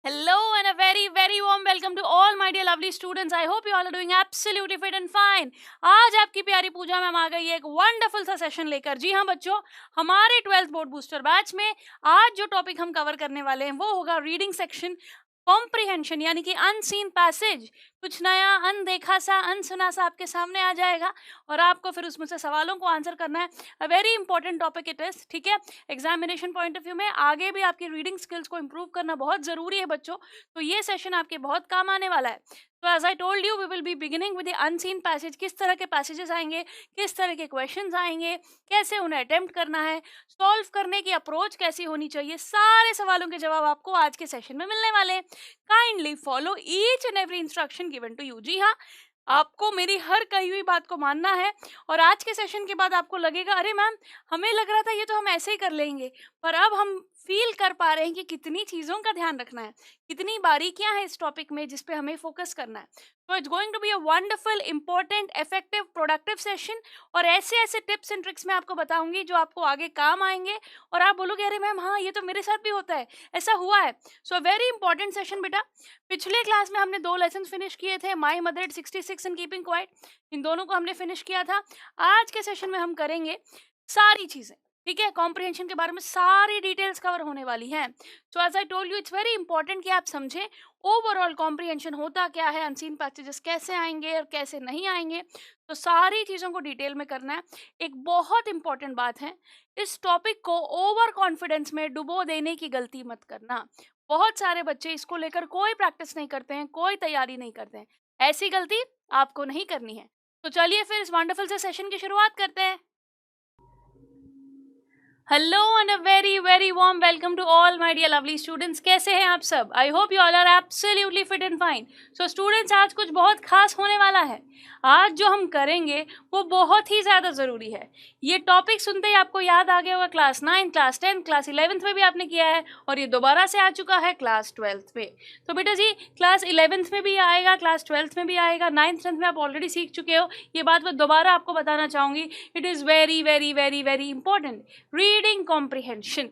Hello and a very warm welcome to all my dear lovely students. I hope you all are doing absolutely fit and fine. आज आपकी प्यारी पूजा ma'am आ गई है एक wonderful सा session लेकर। जी हाँ बच्चों, हमारे 12th बोर्ड बूस्टर बैच में आज जो टॉपिक हम कवर करने वाले हैं वो होगा रीडिंग सेक्शन कॉम्प्रिहेंशन, यानी कि अनसीन पैसेज। कुछ नया, अनदेखा सा, अनसुना सा आपके सामने आ जाएगा और आपको फिर उसमें से सवालों को आंसर करना है। A very important topic it is, ठीक है। एग्जामिनेशन पॉइंट ऑफ व्यू में आगे भी आपकी रीडिंग स्किल्स को इंप्रूव करना बहुत जरूरी है बच्चों, तो ये सेशन आपके बहुत काम आने वाला है। तो as I told you, we will be beginning with the unseen passage. किस तरह के पैसेजेस आएंगे, किस तरह के क्वेश्चंस आएंगे, कैसे उन्हें अटेम्प्ट करना है, सॉल्व करने की अप्रोच कैसी होनी चाहिए, सारे सवालों के जवाब आपको आज के सेशन में मिलने वाले हैं। Kindly follow each and every instruction given to you. जी हाँ, आपको मेरी हर कही हुई बात को मानना है। और आज के सेशन के बाद आपको लगेगा अरे मैम, हमें लग रहा था ये तो हम ऐसे ही कर लेंगे, पर अब हम फील कर पा रहे हैं कि कितनी चीज़ों का ध्यान रखना है, कितनी बारीकियां हैं इस टॉपिक में जिस पे हमें फोकस करना है। तो it's going to be a wonderful, important, effective, productive session. और ऐसे ऐसे टिप्स एंड ट्रिक्स मैं आपको बताऊंगी जो आपको आगे काम आएंगे और आप बोलोगे अरे मैम हाँ, ये तो मेरे साथ भी होता है, ऐसा हुआ है। सो वेरी इंपॉर्टेंट सेशन बेटा। पिछले क्लास में हमने 2 लेसन फिनिश किए थे, my mother 66 and keeping quite. इन दोनों को हमने फिनिश किया था। आज के सेशन में हम करेंगे सारी चीजें, ठीक है। कॉम्प्रिहेंशन के बारे में सारी डिटेल्स कवर होने वाली हैं। So as I told you, it's very important कि आप समझें ओवरऑल कॉम्प्रिहेंशन होता क्या है, अनसीन पैसेजेस कैसे आएंगे और कैसे नहीं आएंगे। तो सारी चीज़ों को डिटेल में करना है। एक बहुत इंपॉर्टेंट बात है, इस टॉपिक को ओवर कॉन्फिडेंस में डुबो देने की गलती मत करना। बहुत सारे बच्चे इसको लेकर कोई प्रैक्टिस नहीं करते हैं, कोई तैयारी नहीं करते हैं। ऐसी गलती आपको नहीं करनी है। तो चलिए फिर इस वंडरफुल से सेशन की शुरुआत करते हैं। Hello and a very warm welcome to all my dear lovely students. कैसे हैं आप सब? I hope you all are absolutely fit and fine. So students, आज कुछ बहुत खास होने वाला है। आज जो हम करेंगे वो बहुत ही ज़्यादा ज़रूरी है। ये टॉपिक सुनते ही आपको याद आ गया होगा, क्लास 9, क्लास 10, क्लास 11th में भी आपने किया है और ये दोबारा से आ चुका है क्लास 12th में। तो बेटा जी, क्लास 11th में भी आएगा, क्लास 12th में भी आएगा, 9th 10th में आप ऑलरेडी सीख चुके हो। ये बात मैं दोबारा आपको बताना चाहूँगी। It is very important. Reading comprehension.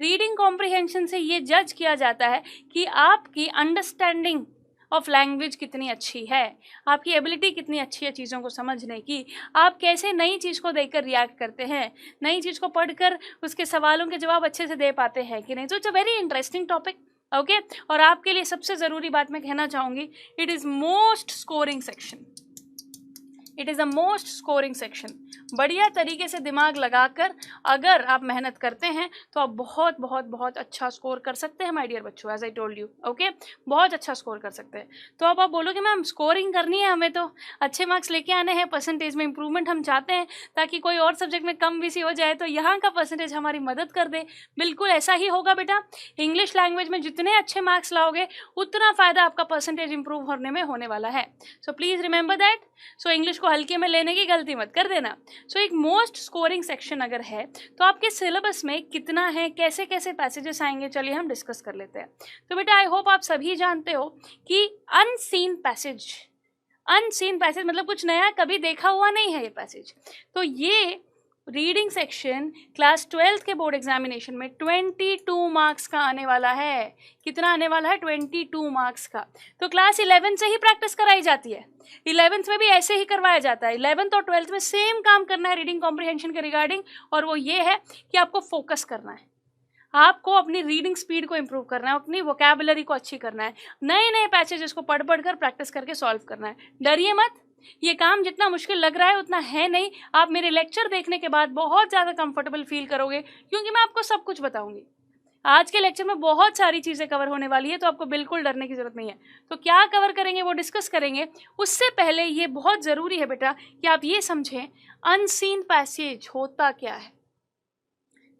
Reading comprehension से ये जज किया जाता है कि आपकी अंडरस्टैंडिंग ऑफ लैंग्वेज कितनी अच्छी है, आपकी एबिलिटी कितनी अच्छी है चीज़ों को समझने की, आप कैसे नई चीज़ को देखकर रिएक्ट करते हैं, नई चीज़ को पढ़कर उसके सवालों के जवाब अच्छे से दे पाते हैं कि नहीं। तो it's a very interesting topic, okay. और आपके लिए सबसे ज़रूरी बात मैं कहना चाहूँगी, it is most scoring section. It is a most scoring section. बढ़िया तरीके से दिमाग लगाकर अगर आप मेहनत करते हैं तो आप बहुत अच्छा स्कोर कर सकते हैं माय डियर बच्चों, as I told you, okay. बहुत अच्छा स्कोर कर सकते हैं। तो अब आप बोलोगे मैम स्कोरिंग करनी है हमें, तो अच्छे मार्क्स लेके आने हैं, परसेंटेज में इंप्रूवमेंट हम चाहते हैं ताकि कोई और सब्जेक्ट में कम भी हो जाए तो यहाँ का परसेंटेज हमारी मदद कर दे। बिल्कुल ऐसा ही होगा बेटा। इंग्लिश लैंग्वेज में जितने अच्छे मार्क्स लाओगे उतना फ़ायदा आपका परसेंटेज इंप्रूव होने में होने वाला है। So please remember that. So English को हल्के में लेने की गलती मत कर देना। सो एक मोस्ट स्कोरिंग सेक्शन अगर है तो आपके सिलेबस में कितना है, कैसे कैसे पैसेजेस आएंगे, चलिए हम डिस्कस कर लेते हैं। तो बेटा आई होप आप सभी जानते हो कि अनसीन पैसेज मतलब कुछ नया, कभी देखा हुआ नहीं है ये पैसेज। तो ये रीडिंग सेक्शन क्लास 12th के बोर्ड एग्जामिनेशन में 22 मार्क्स का आने वाला है। कितना आने वाला है? 22 मार्क्स का। तो क्लास 11 से ही प्रैक्टिस कराई जाती है, 11th में भी ऐसे ही करवाया जाता है। 11th और 12th में सेम काम करना है रीडिंग कॉम्प्रिहेंशन के रिगार्डिंग, और वो ये है कि आपको फोकस करना है, आपको अपनी रीडिंग स्पीड को इंप्रूव करना है, अपनी वोकैबुलरी को अच्छी करना है, नए नए पैसेजेस को पढ़ कर प्रैक्टिस करके सॉल्व करना है। डरिए मत, ये काम जितना मुश्किल लग रहा है उतना है नहीं। आप मेरे लेक्चर देखने के बाद बहुत ज़्यादा कंफर्टेबल फील करोगे क्योंकि मैं आपको सब कुछ बताऊंगी। आज के लेक्चर में बहुत सारी चीज़ें कवर होने वाली है, तो आपको बिल्कुल डरने की ज़रूरत नहीं है। तो क्या कवर करेंगे वो डिस्कस करेंगे। उससे पहले ये बहुत ज़रूरी है बेटा कि आप ये समझें अनसीन पैसेज होता क्या है।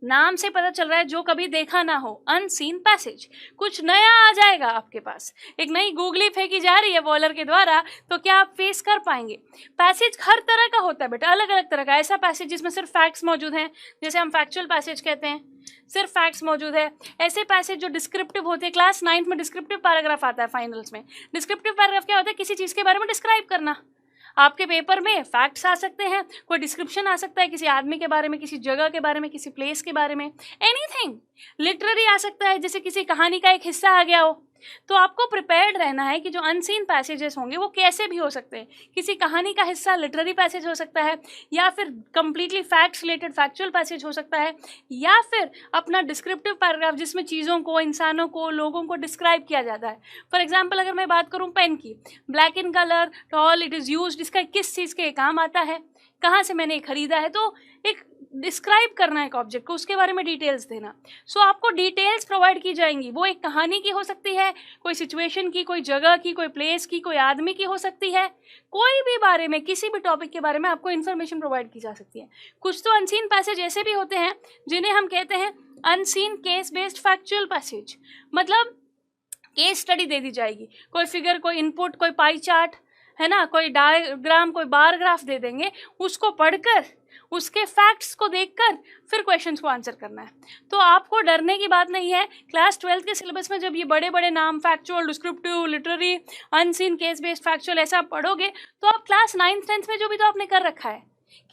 नाम से पता चल रहा है जो कभी देखा ना हो, अनसीन पैसेज। कुछ नया आ जाएगा आपके पास, एक नई गूगली फेंकी जा रही है बॉलर के द्वारा, तो क्या आप फेस कर पाएंगे? पैसेज हर तरह का होता है बेटा, अलग अलग तरह का। ऐसा पैसेज जिसमें सिर्फ फैक्ट्स मौजूद हैं, जैसे हम फैक्चुअल पैसेज कहते हैं, सिर्फ फैक्ट्स मौजूद है। ऐसे पैसेज जो डिस्क्रिप्टिव होते हैं, क्लास 9th में डिस्क्रिप्टिव पैराग्राफ आता है फाइनल्स में। डिस्क्रिप्टिव पैराग्राफ क्या होता है? किसी चीज़ के बारे में डिस्क्राइब करना। आपके पेपर में फैक्ट्स आ सकते हैं, कोई डिस्क्रिप्शन आ सकता है किसी आदमी के बारे में, किसी जगह के बारे में, किसी प्लेस के बारे में, एनीथिंग। लिटरेरी आ सकता है, जैसे किसी कहानी का एक हिस्सा आ गया हो, तो आपको प्रिपेयर्ड रहना है कि जो अनसीन पैसेजेस होंगे वो कैसे भी हो सकते हैं। किसी कहानी का हिस्सा लिटरेरी पैसेज हो सकता है, या फिर completely facts related factual passage हो सकता है, या फिर अपना डिस्क्रिप्टिव पैराग्राफ जिसमें चीज़ों को, इंसानों को, लोगों को डिस्क्राइब किया जाता है। फॉर एग्जाम्पल अगर मैं बात करूँ पेन की, black in colour, tall, it is used, इसका किस चीज़ के काम आता है, कहाँ से मैंने खरीदा है, तो एक डिस्क्राइब करना है एक ऑब्जेक्ट को, उसके बारे में डिटेल्स देना। सो आपको डिटेल्स प्रोवाइड की जाएंगी, वो एक कहानी की हो सकती है, कोई सिचुएशन की, कोई जगह की, कोई प्लेस की, कोई आदमी की हो सकती है, कोई भी बारे में, किसी भी टॉपिक के बारे में आपको इन्फॉर्मेशन प्रोवाइड की जा सकती है। कुछ तो अनसीन पैसेज ऐसे भी होते हैं जिन्हें हम कहते हैं unseen case based factual passage, मतलब केस स्टडी दे दी जाएगी, कोई फिगर, कोई इनपुट, कोई पाई चार्ट, है ना, कोई डायग्राम, कोई बार ग्राफ दे देंगे, उसको पढ़कर, उसके फैक्ट्स को देखकर फिर क्वेश्चंस को आंसर करना है। तो आपको डरने की बात नहीं है। क्लास 12th के सिलेबस में जब ये बड़े बड़े नाम, factual, descriptive, literary, unseen, case based factual, ऐसा आप पढ़ोगे तो आप क्लास 9th 10th में जो भी तो आपने कर रखा है,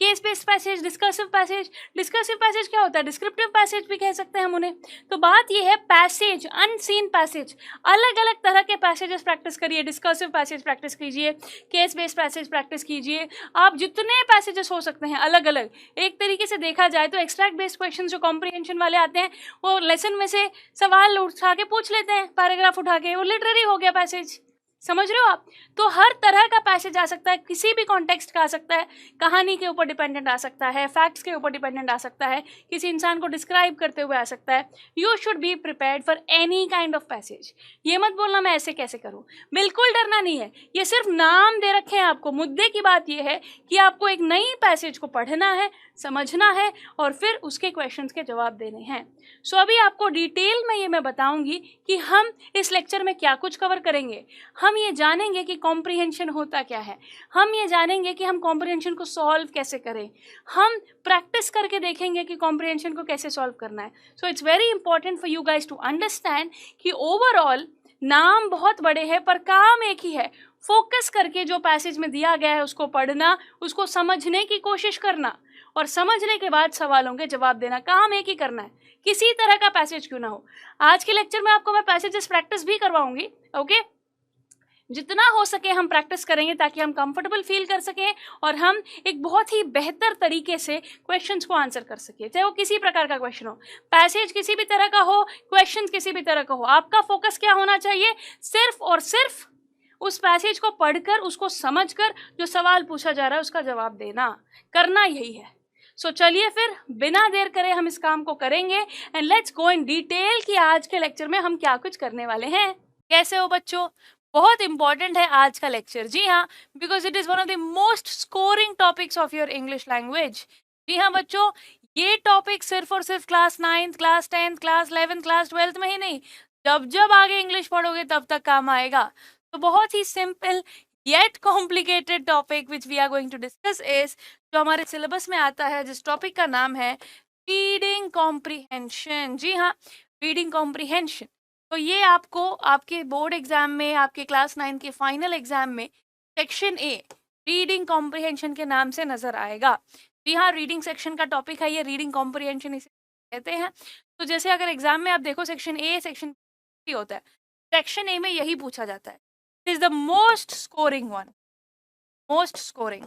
case based passage, discursive passage, discursive passage क्या होता है, डिस्क्रिप्टिव पैसेज भी कह सकते हैं हम उन्हें। तो बात ये है पैसेज, अनसीन पैसेज, अलग अलग तरह के पैसेजेस प्रैक्टिस करिए, डिस्कसिव पैसेज प्रैक्टिस कीजिए, केस बेस्ड पैसेज प्रैक्टिस कीजिए, आप जितने पैसेजेस हो सकते हैं अलग अलग। एक तरीके से देखा जाए तो एक्सट्रैक्ट बेस्ड क्वेश्चन जो कॉम्प्रिहेंशन वाले आते हैं, वो लेसन में से सवाल उठा के पूछ लेते हैं, पैराग्राफ उठा के, वो लिटरेरी हो गया पैसेज, समझ रहे हो आप। तो हर तरह का पैसेज आ सकता है, किसी भी कॉन्टेक्स्ट का आ सकता है, कहानी के ऊपर डिपेंडेंट आ सकता है, फैक्ट्स के ऊपर डिपेंडेंट आ सकता है, किसी इंसान को डिस्क्राइब करते हुए आ सकता है। You should be prepared for any kind of passage. ये मत बोलना मैं ऐसे कैसे करूं, बिल्कुल डरना नहीं है, ये सिर्फ नाम दे रखे हैं आपको। मुद्दे की बात यह है कि आपको एक नई पैसेज को पढ़ना है, समझना है और फिर उसके क्वेश्चंस के जवाब देने हैं। सो अभी आपको डिटेल में ये मैं बताऊंगी कि हम इस लेक्चर में क्या कुछ कवर करेंगे। हम ये जानेंगे कि कॉम्प्रिहेंशन होता क्या है, हम ये जानेंगे कि हम कॉम्प्रिहेंशन को सॉल्व कैसे करें, हम प्रैक्टिस करके देखेंगे कि कॉम्प्रिहेंशन को कैसे सॉल्व करना है। So it's very important for you guys to understand कि ओवरऑल नाम बहुत बड़े हैं पर काम एक ही है, फोकस करके जो पैसेज में दिया गया है उसको पढ़ना, उसको समझने की कोशिश करना और समझने के बाद सवालों के जवाब देना। काम एक ही करना है, किसी तरह का पैसेज क्यों ना हो। आज के लेक्चर में आपको मैं पैसेजेस प्रैक्टिस भी करवाऊंगी, ओके। जितना हो सके हम प्रैक्टिस करेंगे ताकि हम कंफर्टेबल फील कर सकें और हम एक बहुत ही बेहतर तरीके से क्वेश्चंस को आंसर कर सकें, चाहे वो किसी प्रकार का क्वेश्चन हो, पैसेज किसी भी तरह का हो, क्वेश्चन किसी भी तरह का हो। आपका फोकस क्या होना चाहिए, सिर्फ और सिर्फ उस पैसेज को पढ़कर, उसको समझकर जो सवाल पूछा जा रहा है उसका जवाब देना, करना यही है। सो चलिए फिर बिना देर करे हम इस काम को करेंगे and let's go in detail कि आज के लेक्चर में हम क्या कुछ करने वाले हैं। कैसे हो बच्चों, बहुत इंपॉर्टेंट है आज का लेक्चर। जी हाँ, because it is one of the most scoring topics of your English language. जी हाँ बच्चों, ये टॉपिक सिर्फ और सिर्फ class 9th, class 10th, class 11th, class 12th में ही नहीं, जब जब आगे इंग्लिश पढ़ोगे तब तक काम आएगा। तो बहुत ही simple yet complicated topic which we are going to discuss is, जो हमारे सिलेबस में आता है, जिस टॉपिक का नाम है रीडिंग कॉम्प्रिहेंशन। जी हाँ, रीडिंग कॉम्प्रिहेंशन। तो ये आपको आपके बोर्ड एग्जाम में, आपके क्लास 9 के फाइनल एग्जाम में सेक्शन ए रीडिंग कॉम्प्रिहेंशन के नाम से नजर आएगा। जी हाँ, रीडिंग सेक्शन का टॉपिक है ये, रीडिंग कॉम्प्रिहेंशन इसे कहते हैं। तो जैसे अगर एग्जाम में आप देखो सेक्शन ए, सेक्शन बी होता है, सेक्शन ए में यही पूछा जाता है। It is the most scoring one, most scoring.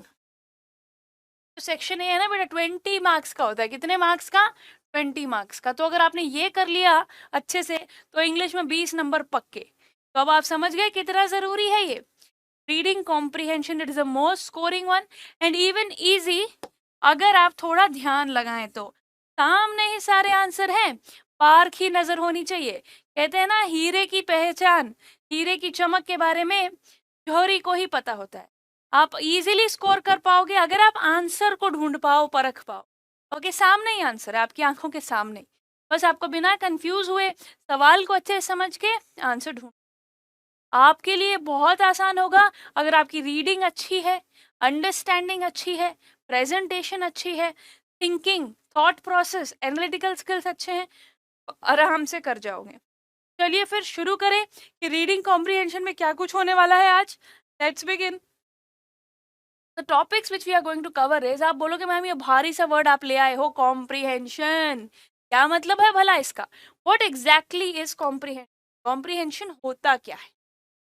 Section A है ना बेटा, 20 मार्क्स का होता है। कितने मार्क्स का, 20 मार्क्स का। तो अगर आपने ये कर लिया अच्छे से तो इंग्लिश में 20 नंबर पक्के। तो अब आप समझ गए कितना जरूरी है ये reading comprehension. It is the most scoring one and even easy. अगर आप थोड़ा ध्यान लगाएं तो सामने ही सारे आंसर हैं, पार्क ही नजर होनी चाहिए। कहते हैं ना, हीरे की पहचान, हीरे की चमक के बारे में जौहरी को ही पता होता है। आप इजीली स्कोर कर पाओगे अगर आप आंसर को ढूंढ पाओ, परख पाओ। ओके, सामने ही आंसर है, आपकी आंखों के सामने। बस आपको बिना कंफ्यूज हुए सवाल को अच्छे से समझ के आंसर ढूंढ, आपके लिए बहुत आसान होगा अगर आपकी रीडिंग अच्छी है, अंडरस्टैंडिंग अच्छी है, प्रेजेंटेशन अच्छी है, thinking, thought process, analytical skills अच्छे हैं, आराम से कर जाओगे। चलिए फिर शुरू करें कि रीडिंग कॉम्प्रिहेंशन में क्या कुछ होने वाला है आज। Let's begin. The topics which we are going to cover is, आप बोलोगे मैम ये भारी सा वर्ड आप ले आए हो, कॉम्प्रिहेंशन, क्या मतलब है भला इसका? What exactly is comprehension? Comprehension होता क्या है,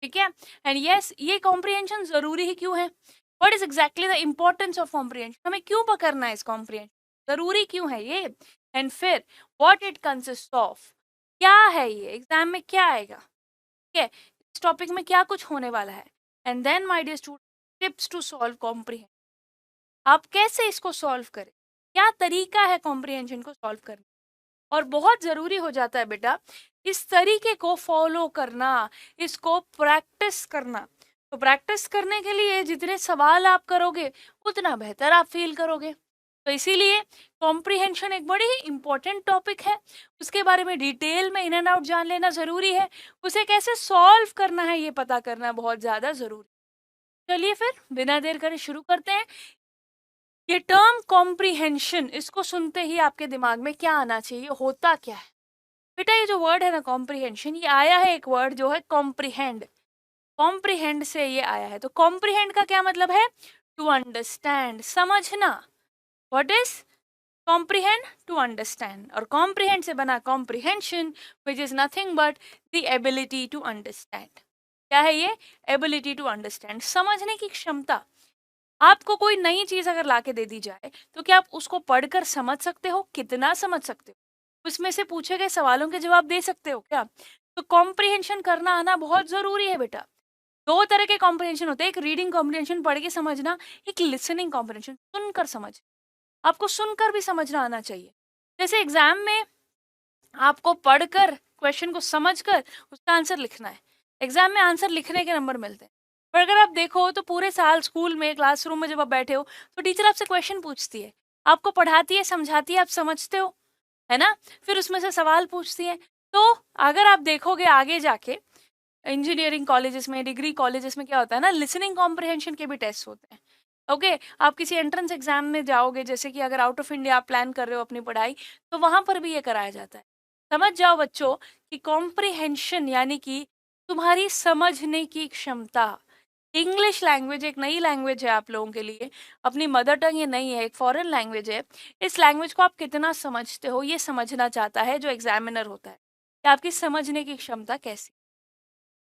ठीक है। एंड यस, ये कॉम्प्रिहेंशन जरूरी ही क्यों है, what is exactly the importance of comprehension, हमें क्यों पकड़ना है इस कॉम्प्रिहेंशन, जरूरी क्यों है ये, एंड फिर व्हाट इट कंसिस्ट ऑफ, क्या है ये, एग्जाम में क्या आएगा, ठीक है, इस टॉपिक में क्या कुछ होने वाला है, and then my dear student tips to solve comprehension, आप कैसे इसको सॉल्व करें, क्या तरीका है कॉम्प्रिहेंशन को सॉल्व करने, और बहुत जरूरी हो जाता है बेटा इस तरीके को फॉलो करना, इसको प्रैक्टिस करना। तो प्रैक्टिस करने के लिए जितने सवाल आप करोगे उतना बेहतर आप फील करोगे। तो इसीलिए कॉम्प्रिहेंशन एक बड़ी ही इंपॉर्टेंट टॉपिक है, उसके बारे में डिटेल में इन एंड आउट जान लेना जरूरी है, उसे कैसे सॉल्व करना है ये पता करना बहुत ज्यादा जरूरी। चलिए फिर बिना देर करे शुरू करते हैं। ये टर्म कॉम्प्रिहेंशन, इसको सुनते ही आपके दिमाग में क्या आना चाहिए, होता क्या है बेटा, ये जो वर्ड है ना कॉम्प्रिहेंशन, ये आया है एक वर्ड जो है कॉम्प्रिहेंड, कॉम्प्रिहेंड से ये आया है। तो कॉम्प्रिहेंड का क्या मतलब है, टू अंडरस्टैंड, समझना। What is comprehend, to understand, और कॉम्प्रिहेंड से बना comprehension which is nothing but the ability to understand. क्या है ये, एबिलिटी टू अंडरस्टैंड, समझने की क्षमता। आपको कोई नई चीज अगर लाके दे दी जाए तो क्या आप उसको पढ़कर समझ सकते हो, कितना समझ सकते हो, उसमें से पूछे गए सवालों के जवाब दे सकते हो क्या। तो कॉम्प्रिहेंशन करना आना बहुत जरूरी है बेटा। दो तरह के कॉम्प्रिहेंशन होते हैं, एक रीडिंग कॉम्प्रिहेंशन पढ़ के समझना, एक लिसनिंग कॉम्प्रिहेंशन सुनकर समझ, आपको सुनकर भी समझना आना चाहिए। जैसे एग्जाम में आपको पढ़कर क्वेश्चन को समझकर उसका आंसर लिखना है, एग्जाम में आंसर लिखने के नंबर मिलते हैं। पर अगर आप देखो तो पूरे साल स्कूल में क्लासरूम में जब आप बैठे हो तो टीचर आपसे क्वेश्चन पूछती है, आपको पढ़ाती है, समझाती है, आप समझते हो, है ना, फिर उसमें से सवाल पूछती है। तो अगर आप देखोगे आगे जाके इंजीनियरिंग कॉलेजेस में, डिग्री कॉलेजेस में क्या होता है ना, लिसनिंग कॉम्प्रिहेंशन के भी टेस्ट होते हैं। ओके, आप किसी एंट्रेंस एग्जाम में जाओगे, जैसे कि अगर आउट ऑफ इंडिया आप प्लान कर रहे हो अपनी पढ़ाई, तो वहां पर भी ये कराया जाता है। समझ जाओ बच्चों कि कॉम्प्रिहेंशन यानी कि तुम्हारी समझने की क्षमता। इंग्लिश लैंग्वेज एक नई लैंग्वेज है आप लोगों के लिए, अपनी मदर टंग ये नहीं है, एक फॉरेन लैंग्वेज है। इस लैंग्वेज को आप कितना समझते हो ये समझना चाहता है जो एग्जामिनर होता है, कि आपकी समझने की क्षमता कैसी।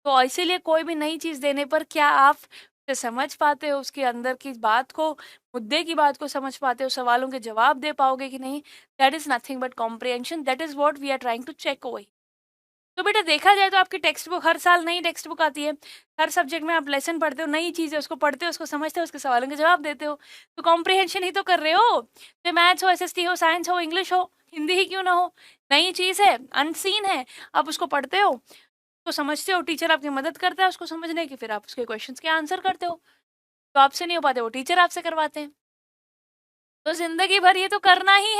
तो इसीलिए कोई भी नई चीज देने पर क्या आप उसे समझ पाते हो, उसके अंदर की बात को, मुद्दे की बात को समझ पाते हो, सवालों के जवाब दे पाओगे कि नहीं, that is nothing but comprehension, that is what we are trying to check over. तो बेटा देखा जाए तो आपकी टेक्स्ट बुक, हर साल नई टेक्स्ट बुक आती है, हर सब्जेक्ट में आप लेसन पढ़ते हो, नई चीज़ है, उसको पढ़ते हो, उसको समझते हो, उसके सवालों के जवाब देते हो, तो कॉम्प्रिहेंशन ही तो कर रहे हो। चाहे मैथ्स हो, एसएसटी हो, साइंस हो, इंग्लिश हो, हिंदी ही क्यों ना हो, नई चीज़ है, अनसीन है, आप उसको पढ़ते हो, उसको समझते हो, टीचर आपकी मदद करता है उसको समझने की, फिर आप उसके क्वेश्चन के आंसर करते हो। तो आपसे नहीं हो पाते, वो टीचर आपसे करवाते हैं। तो जिंदगी भर ये तो करना ही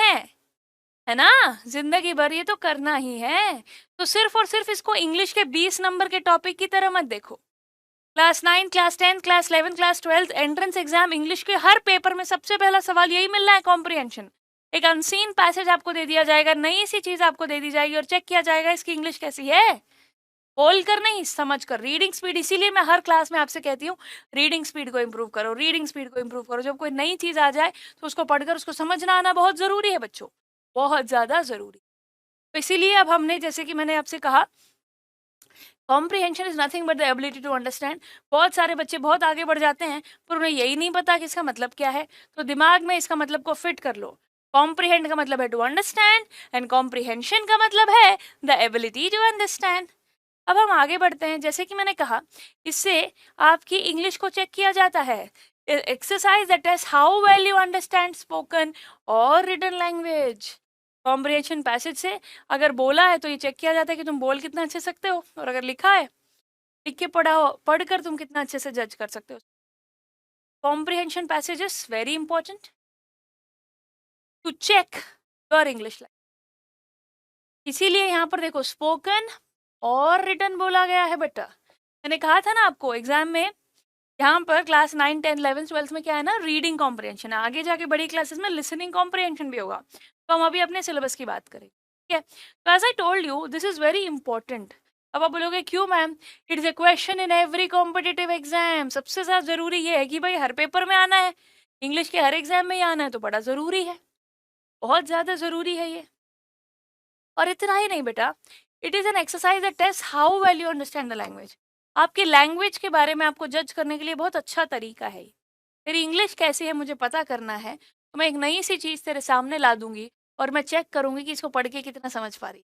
है ना, जिंदगी भर ये तो करना ही है। तो सिर्फ और सिर्फ इसको इंग्लिश के 20 नंबर के टॉपिक की तरह मत देखो। Class 9, class 10, class 11, class 12 entrance exam English के हर पेपर में सबसे पहला सवाल यही मिल रहा है, कॉम्प्रिहेंशन। एक अनसीन पैसेज आपको दे दिया जाएगा, नई सी चीज आपको दे दी जाएगी और चेक किया जाएगा इसकी इंग्लिश कैसी है, बोल कर नहीं, समझ कर। रीडिंग स्पीड, इसीलिए मैं हर क्लास में आपसे कहती हूँ रीडिंग स्पीड को इम्प्रूव करो, रीडिंग स्पीड को इम्प्रूव करो। जब कोई नई चीज आ जाए तो उसको पढ़कर उसको समझना आना बहुत जरूरी है बच्चों, बहुत ज्यादा जरूरी। तो इसीलिए अब हमने, जैसे कि मैंने आपसे कहा, comprehension is nothing but the ability to understand. बहुत सारे बच्चे बहुत आगे बढ़ जाते हैं पर उन्हें यही नहीं पता कि इसका मतलब क्या है। तो दिमाग में इसका मतलब को फिट कर लो, कॉम्प्रिहेंड का मतलब है टू अंडरस्टैंड एंड कॉम्प्रिहेंशन का मतलब है द एबिलिटी टू अंडरस्टैंड। अब हम आगे बढ़ते हैं। जैसे कि मैंने कहा, इससे आपकी इंग्लिश को चेक किया जाता है। Exercise that test how well you understand spoken और रिटन लैंग्वेज। कॉम्प्रिहेंशन पैसेज से अगर बोला है तो ये चेक किया जाता है कि तुम बोल कितना अच्छे सकते हो, और अगर लिखा है, लिख के पढ़ा हो, पढ़कर तुम कितना अच्छे से जज कर सकते हो। Comprehension passage is very important to check your English language. इसीलिए यहाँ पर देखो स्पोकन और रिटन बोला गया है बेटा। मैंने कहा था ना आपको एग्जाम में, यहाँ पर क्लास 9, 10, 11, 12 में क्या है ना, रीडिंग कॉम्प्रिहेंशन है, आगे जाके बड़ी क्लासेस में लिसनिंग कॉम्प्रिहेंशन भी होगा। तो हम अभी अपने सिलेबस की बात करें, ठीक है। तो as I told you this is very important. अब आप बोलोगे क्यों ma'am, it is a question in every competitive exam. सबसे ज्यादा जरूरी ये है कि भाई हर पेपर में आना है, इंग्लिश के हर एग्जाम में ही आना है, तो बड़ा जरूरी है, बहुत ज्यादा जरूरी है ये। और इतना ही नहीं बेटा, it is an exercise that test how well you understand the language. आपकी लैंग्वेज के बारे में आपको जज करने के लिए बहुत अच्छा तरीका है। तेरी इंग्लिश कैसी है मुझे पता करना है, तो मैं एक नई सी चीज़ तेरे सामने ला दूंगी और मैं चेक करूंगी कि इसको पढ़ के कितना समझ पा रही,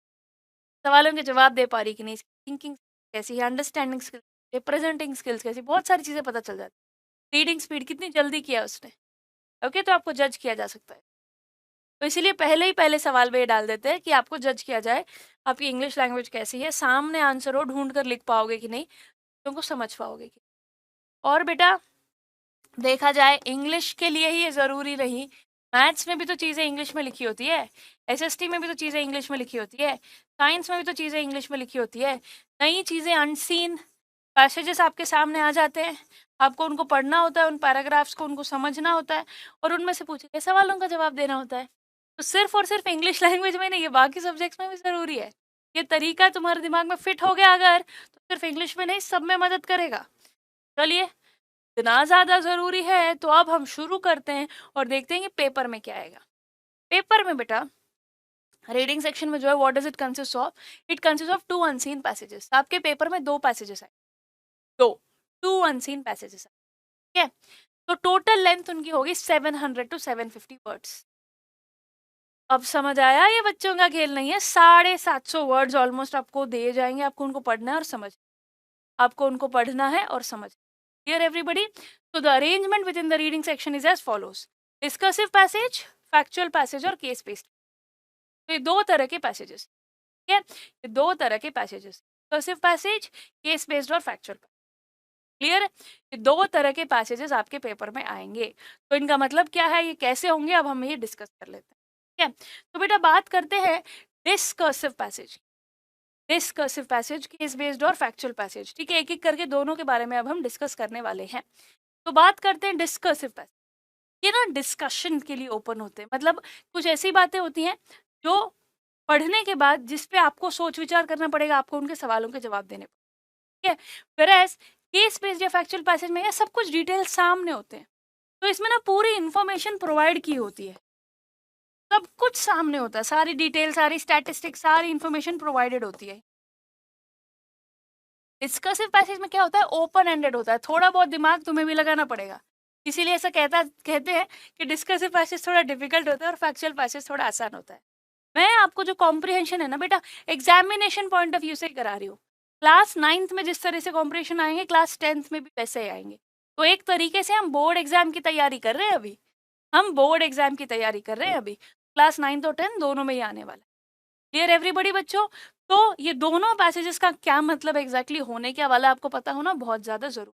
सवालों के जवाब दे पा रही कि नहीं, थिंकिंग कैसी है, अंडरस्टैंडिंग स्किल्स, रिप्रेजेंटिंग स्किल्स कैसी, बहुत सारी चीज़ें पता चल जाती, रीडिंग स्पीड कितनी जल्दी किया उसने। ओके, तो आपको जज किया जा सकता है। तो इसीलिए पहले ही पहले सवाल में ये डाल देते हैं कि आपको जज किया जाए आपकी इंग्लिश लैंग्वेज कैसी है, सामने आंसर हो ढूंढ कर लिख पाओगे कि नहीं, तुमको समझ पाओगे कि। और बेटा देखा जाए इंग्लिश के लिए ही ये ज़रूरी नहीं, मैथ्स में भी तो चीज़ें इंग्लिश में लिखी होती है, एसएसटी में भी तो चीज़ें इंग्लिश में लिखी होती है, साइंस में भी तो चीज़ें इंग्लिश में लिखी होती है। नई चीज़ें अनसीन पैसेजेस आपके सामने आ जाते हैं, आपको उनको पढ़ना होता है, उन पैराग्राफ्स को उनको समझना होता है और उनमें से पूछे गए सवालों का जवाब देना होता है। तो सिर्फ और सिर्फ इंग्लिश लैंग्वेज में नहीं, ये बाकी सब्जेक्ट्स में भी ज़रूरी है। ये तरीका तुम्हारे दिमाग में फिट हो गया अगर, तो सिर्फ इंग्लिश में नहीं सब में मदद करेगा। चलिए, इतना ज़्यादा ज़रूरी है तो अब हम शुरू करते हैं और देखते हैं कि पेपर में क्या आएगा। पेपर में बेटा रीडिंग सेक्शन में जो है what does it consist of, it consist of 2 unseen passages. आपके पेपर में 2 पैसेजेस आए, 2 अनसीन पैसेजेस आए, ठीक है। तो टोटल लेंथ उनकी होगी 700 to 750 वर्ड्स। अब समझ आया ये बच्चों का खेल नहीं है, 750 वर्ड्स ऑलमोस्ट आपको दिए जाएंगे, आपको उनको पढ़ना है और समझ, आपको उनको पढ़ना है और समझ। Clear everybody? So the arrangement within the reading section is as follows: discursive passage, factual passage और case based। तो ये 2 तरह के पैसेजेस, ठीक है, ये 2 तरह के passages, discursive passage, case based और factual। क्लियर? ये 2 तरह के पैसेजेस आपके पेपर में आएंगे। तो इनका मतलब क्या है, ये कैसे होंगे, अब हम ये डिस्कस कर लेते हैं, ठीक है। तो बेटा बात करते हैं discursive passage, discursive passage, case based और फैक्चुअल पैसेज, ठीक है। एक एक करके दोनों के बारे में अब हम डिस्कस करने वाले हैं। तो बात करते हैं डिस्कर्सिव पैसेज। ये ना डिस्कशन के लिए ओपन होते हैं, मतलब कुछ ऐसी बातें होती हैं जो पढ़ने के बाद जिस पे आपको सोच विचार करना पड़ेगा, आपको उनके सवालों के जवाब देने पड़ेंगे, ठीक है। व्हेयरएज केस बेस्ड या फैक्चुअल पैसेज में ये सब कुछ डिटेल सामने होते हैं, तो इसमें ना पूरी इंफॉर्मेशन प्रोवाइड की होती है, सब कुछ सामने होता है, सारी डिटेल, सारी स्टैटिस्टिक्स, सारी इंफॉर्मेशन प्रोवाइडेड होती है। डिस्कसिव पैसेज में क्या होता है, ओपन एंडेड होता है, थोड़ा बहुत दिमाग तुम्हें भी लगाना पड़ेगा, इसीलिए ऐसा कहते हैं कि डिस्कसिव पैसेज थोड़ा डिफिकल्ट होता है और फैक्चुअल पैसेज थोड़ा आसान होता है। मैं आपको जो कॉम्प्रिहेंशन है ना बेटा, एग्जामिनेशन पॉइंट ऑफ व्यू से करा रही हूँ। क्लास 9th में जिस तरह से कॉम्प्रिहेंशन आएंगे, क्लास 10th में भी वैसे ही आएंगे। तो एक तरीके से हम बोर्ड एग्जाम की तैयारी कर रहे हैं अभी, हम बोर्ड एग्जाम की तैयारी कर रहे हैं अभी, क्लास 9th और 10th दोनों में ही आने वाला है। क्लियर एवरीबॉडी बच्चों? तो ये दोनों पैसेजेस का क्या मतलब एग्जैक्टली होने क्या वाला आपको पता होना बहुत ज़्यादा जरूरी।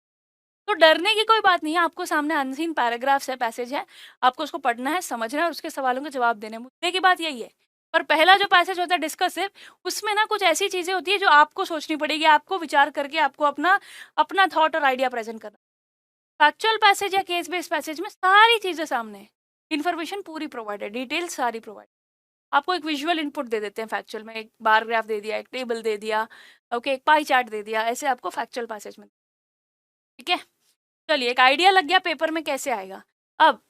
तो डरने की कोई बात नहीं है, आपको सामने अनसीन पैराग्राफ्स है, पैसेज है, आपको उसको पढ़ना है, समझना है और उसके सवालों के जवाब देने। मुद्दे की बात यही है। पर पहला जो पैसेज होता है डिस्कसिव, उसमें ना कुछ ऐसी चीज़ें होती है जो आपको सोचनी पड़ेगी, आपको विचार करके आपको अपना अपना थॉट और आइडिया प्रेजेंट करना। फैक्चुअल पैसेज या केस बेस्ड पैसेज में सारी चीज़ें सामने है, इन्फॉर्मेशन पूरी प्रोवाइडेड, डिटेल्स सारी प्रोवाइड, आपको एक विजुअल इनपुट दे देते हैं फैक्चुअल में, एक बार ग्राफ दे दिया, एक टेबल दे दिया, ओके, एक पाई चार्ट दे दिया, ऐसे आपको फैक्चुअल पैसेज में, ठीक है। चलिए, एक आइडिया लग गया पेपर में कैसे आएगा। अब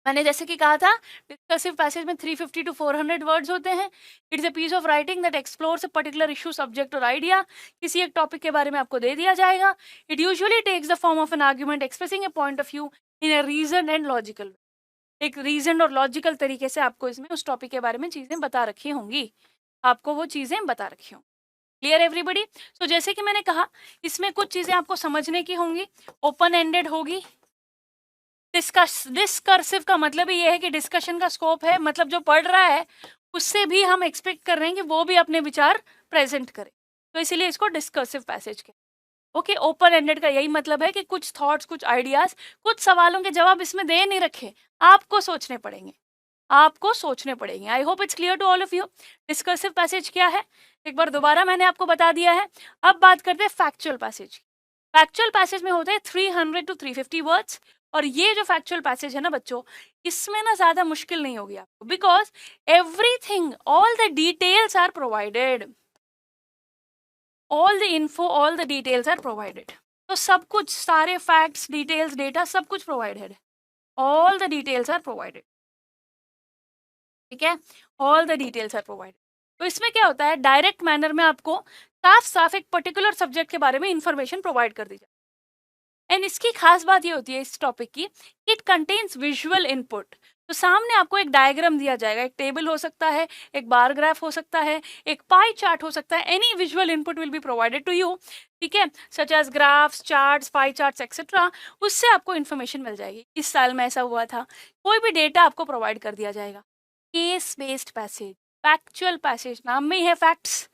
मैंने जैसे कि कहा था, डिस्कसिव पैसेज में 350 to 400 वर्ड्स होते हैं। It's a piece of writing that explores a particular issue, subject और आइडिया। किसी एक टॉपिक के बारे में आपको दे दिया जाएगा। It usually takes the form of an argument expressing a point of view in a reason and logical. एक रीजन और लॉजिकल तरीके से आपको इसमें उस टॉपिक के बारे में चीज़ें बता रखी होंगी, आपको वो चीज़ें बता रखी होंगी। Clear everybody? सो जैसे कि मैंने कहा, इसमें कुछ चीज़ें आपको समझने की होंगी, ओपन एंडेड होगी। डिस्कर्सिव का मतलब ही ये है कि डिस्कशन का स्कोप है, मतलब जो पढ़ रहा है उससे भी हम एक्सपेक्ट कर रहे हैं कि वो भी अपने विचार प्रेजेंट करे, तो इसीलिए इसको डिस्कर्सिव पैसेज कहते हैं। ओके, ओपन एंडेड का यही मतलब है कि कुछ थॉट्स, कुछ आइडियाज, कुछ सवालों के जवाब इसमें दे नहीं रखे, आपको सोचने पड़ेंगे, आपको सोचने पड़ेंगे। I hope it's clear to all of you. Discursive passage क्या है एक बार दोबारा मैंने आपको बता दिया है। अब बात करते हैं फैक्चुअल पैसेज। फैक्चुअल पैसेज में होते हैं 300 to 350 वर्ड्स, और ये जो फैक्चुअल पैसेज है ना बच्चों, इसमें ना ज्यादा मुश्किल नहीं होगी आपको, because everything, all the details are provided, all the info, all the details are provided. तो सब कुछ, सारे फैक्ट्स, डिटेल्स, डेटा, सब कुछ प्रोवाइडेड है, all the details are provided, ठीक है, all the details are provided. तो इसमें क्या होता है, डायरेक्ट मैनर में आपको साफ साफ एक पर्टिकुलर सब्जेक्ट के बारे में इंफॉर्मेशन प्रोवाइड कर दी जाए। एंड इसकी खास बात ये होती है इस टॉपिक की, इट कंटेन्स विजुअल इनपुट। तो सामने आपको एक डायग्राम दिया जाएगा, एक टेबल हो सकता है, एक बार ग्राफ हो सकता है, एक पाई चार्ट हो सकता है, any visual input will be provided to you, ठीक है, such as graphs, charts, pie charts etcetera. उससे आपको इन्फॉर्मेशन मिल जाएगी, इस साल में ऐसा हुआ था, कोई भी डेटा आपको प्रोवाइड कर दिया जाएगा। Case based passage, factual passage, नाम में ही है फैक्ट्स,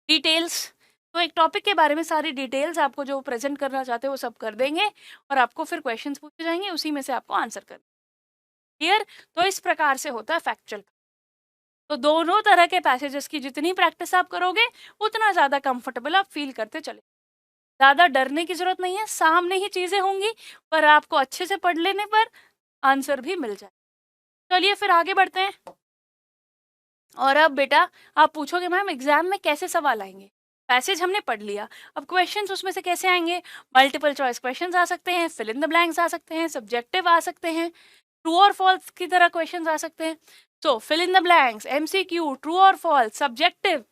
डिटेल्स। तो एक टॉपिक के बारे में सारी डिटेल्स आपको जो प्रेजेंट करना चाहते हो वो सब कर देंगे, और आपको फिर क्वेश्चंस पूछे जाएंगे, उसी में से आपको आंसर कर। क्लियर? तो इस प्रकार से होता है फैक्चुअल। तो दोनों तरह के पैसेजेस की जितनी प्रैक्टिस आप करोगे उतना ज़्यादा कंफर्टेबल आप फील करते चले। ज़्यादा डरने की ज़रूरत नहीं है, सामने ही चीज़ें होंगी, पर आपको अच्छे से पढ़ लेने पर आंसर भी मिल जाए। चलिए फिर आगे बढ़ते हैं। और अब बेटा आप पूछोगे मैम एग्जाम में कैसे सवाल आएंगे, पैसेज हमने पढ़ लिया, अब क्वेश्चंस उसमें से कैसे आएंगे? मल्टीपल चॉइस क्वेश्चंस आ सकते हैं, फिल इन द ब्लैंक्स आ सकते हैं, सब्जेक्टिव आ सकते हैं, ट्रू और फॉल्स की तरह क्वेश्चंस आ सकते हैं। तो fill in the blanks, MCQ, true और फॉल्स, सब्जेक्टिव,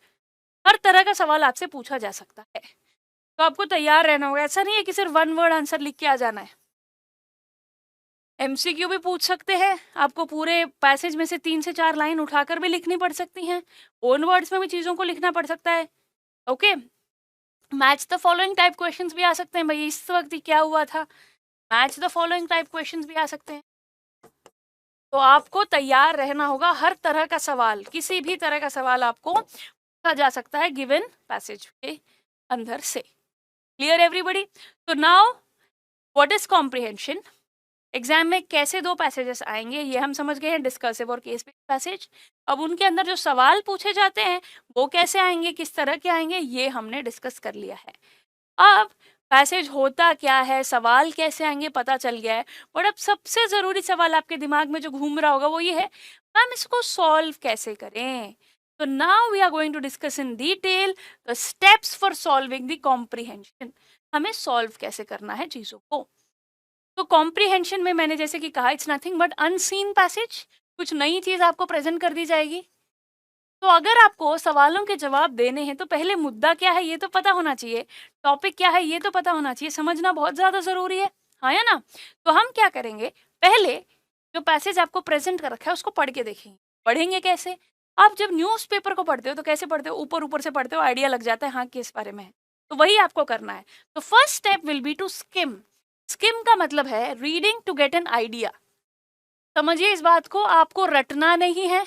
हर तरह का सवाल आपसे पूछा जा सकता है। तो आपको तैयार रहना होगा, ऐसा नहीं है कि सिर्फ वन वर्ड आंसर लिख के आ जाना है। एमसीक्यू भी पूछ सकते हैं, आपको पूरे पैसेज में से 3 से 4 लाइन उठाकर भी लिखनी पड़ सकती हैं, ओन वर्ड्स में भी चीज़ों को लिखना पड़ सकता है। Okay, match the following type questions भी आ सकते हैं, भाई इस वक्त क्या हुआ था, match the following type questions भी आ सकते हैं। तो आपको तैयार रहना होगा, हर तरह का सवाल, किसी भी तरह का सवाल आपको पूछा जा सकता है गिवन पैसेज के अंदर से। Clear everybody? तो now what is comprehension, exam में कैसे दो पैसेजेस आएंगे ये हम समझ गए हैं, डिस्कसिव और केस बेस्ड पैसेज। अब उनके अंदर जो सवाल पूछे जाते हैं वो कैसे आएंगे, किस तरह के आएंगे, ये हमने डिस्कस कर लिया है। अब पैसेज होता क्या है, सवाल कैसे आएंगे पता चल गया है, बट अब सबसे ज़रूरी सवाल आपके दिमाग में जो घूम रहा होगा वो ये है, मैम इसको सॉल्व कैसे करें। तो now we are going to discuss in detail the steps for solving the comprehension, हमें सॉल्व कैसे करना है चीज़ों को। तो कॉम्प्रिहेंशन में मैंने जैसे कि कहा, it's nothing but unseen passage, कुछ नई चीज़ आपको प्रेजेंट कर दी जाएगी। तो अगर आपको सवालों के जवाब देने हैं तो पहले मुद्दा क्या है ये तो पता होना चाहिए, टॉपिक क्या है ये तो पता होना चाहिए, समझना बहुत ज़्यादा ज़रूरी है, हाँ या ना। तो हम क्या करेंगे, पहले जो पैसेज आपको प्रेजेंट कर रखा है उसको पढ़ के देखेंगे। पढ़ेंगे कैसे? आप जब न्यूज़पेपर को पढ़ते हो तो कैसे पढ़ते हो, ऊपर ऊपर से पढ़ते हो, आइडिया लग जाता है हाँ किस बारे में है, तो वही आपको करना है। तो first step will be to skim. Skim का मतलब है reading to get an idea. समझिए इस बात को, आपको रटना नहीं है,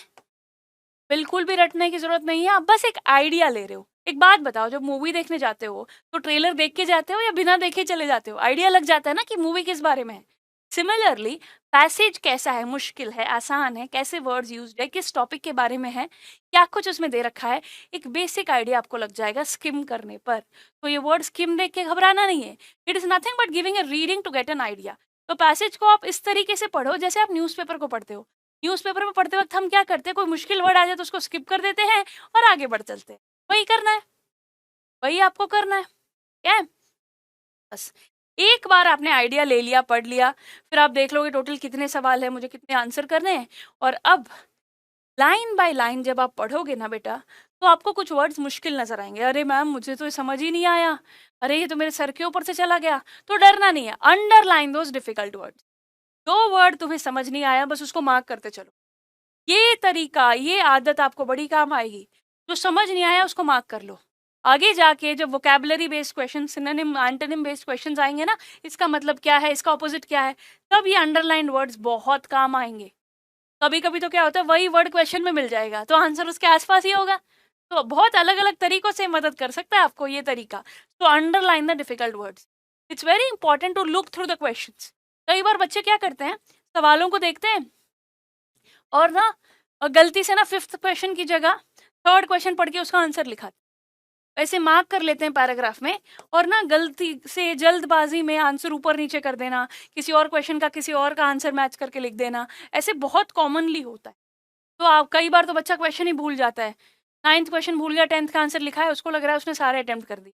बिल्कुल भी रटने की जरूरत नहीं है, आप बस एक आइडिया ले रहे हो। एक बात बताओ, जब मूवी देखने जाते हो तो ट्रेलर देख के जाते हो या बिना देखे चले जाते हो? आइडिया लग जाता है ना कि मूवी किस बारे में है। सिमिलरली पैसेज कैसा है, मुश्किल है, आसान है, कैसे वर्ड्स यूज्ड है, किस टॉपिक के बारे में है, क्या कुछ उसमें दे रखा है, एक बेसिक आइडिया आपको लग जाएगा स्किम करने पर। तो ये वर्ड स्किम देख के घबराना नहीं है, it is nothing but giving a reading to get an idea. तो पैसेज को आप इस तरीके से पढ़ो जैसे आप न्यूज़पेपर को पढ़ते हो। न्यूज़पेपर में पढ़ते वक्त हम क्या करते हैं, कोई मुश्किल वर्ड आ जाए तो उसको स्किप कर देते हैं और आगे बढ़ चलते हैं। वही करना है, वही आपको करना है, क्या है? बस एक बार आपने आइडिया ले लिया, पढ़ लिया, फिर आप देख लोगे टोटल कितने सवाल है, मुझे कितने आंसर करने हैं। और अब लाइन बाय लाइन जब आप पढ़ोगे ना बेटा, तो आपको कुछ वर्ड्स मुश्किल नजर आएंगे, अरे मैम मुझे तो समझ ही नहीं आया, अरे ये तो मेरे सर के ऊपर से चला गया। तो डरना नहीं है, अंडरलाइन दोज डिफिकल्ट वर्ड्स। जो वर्ड तुम्हें समझ नहीं आया बस उसको मार्क करते चलो। ये तरीका, ये आदत आपको बड़ी काम आएगी। जो समझ नहीं आया उसको मार्क कर लो। आगे जाके जब vocabulary based question, synonym, antonym based questions आएंगे ना, इसका मतलब क्या है, इसका ऑपोजिट क्या है, तब ये अंडरलाइन वर्ड्स बहुत काम आएंगे। कभी कभी तो क्या होता है, वही वर्ड क्वेश्चन में मिल जाएगा तो आंसर उसके आसपास ही होगा। तो बहुत अलग अलग तरीकों से मदद कर सकता है आपको ये तरीका। तो underline the difficult words, it's very important to look through the questions. कई बार बच्चे क्या करते हैं, सवालों को देखते हैं और ना गलती से ना 5th क्वेश्चन की जगह 3rd क्वेश्चन पढ़ के उसका आंसर लिखा, ऐसे मार्क कर लेते हैं पैराग्राफ में, और ना गलती से जल्दबाजी में आंसर ऊपर नीचे कर देना, किसी और क्वेश्चन का किसी और का आंसर मैच करके लिख देना, ऐसे बहुत कॉमनली होता है। तो आप कई बार तो बच्चा क्वेश्चन ही भूल जाता है, 9th क्वेश्चन भूल गया, 10th का आंसर लिखा है, उसको लग रहा है उसने सारे अटेम्प्ट कर दी,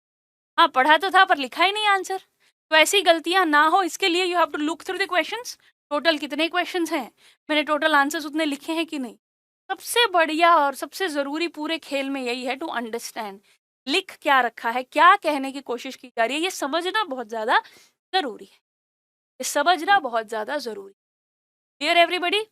हाँ पढ़ा तो था पर लिखा ही नहीं आंसर। तो ऐसी गलतियां ना हो इसके लिए you have to look through the questions, total कितने क्वेश्चंस हैं, मैंने टोटल आंसर्स उतने लिखे हैं कि नहीं, सबसे बढ़िया और सबसे ज़रूरी पूरे खेल में यही है टू अंडरस्टैंड, लिख क्या रखा है, क्या कहने की कोशिश की जा रही है, ये समझना बहुत ज़्यादा ज़रूरी है, ये समझना बहुत ज़्यादा ज़रूरी है। Clear everybody?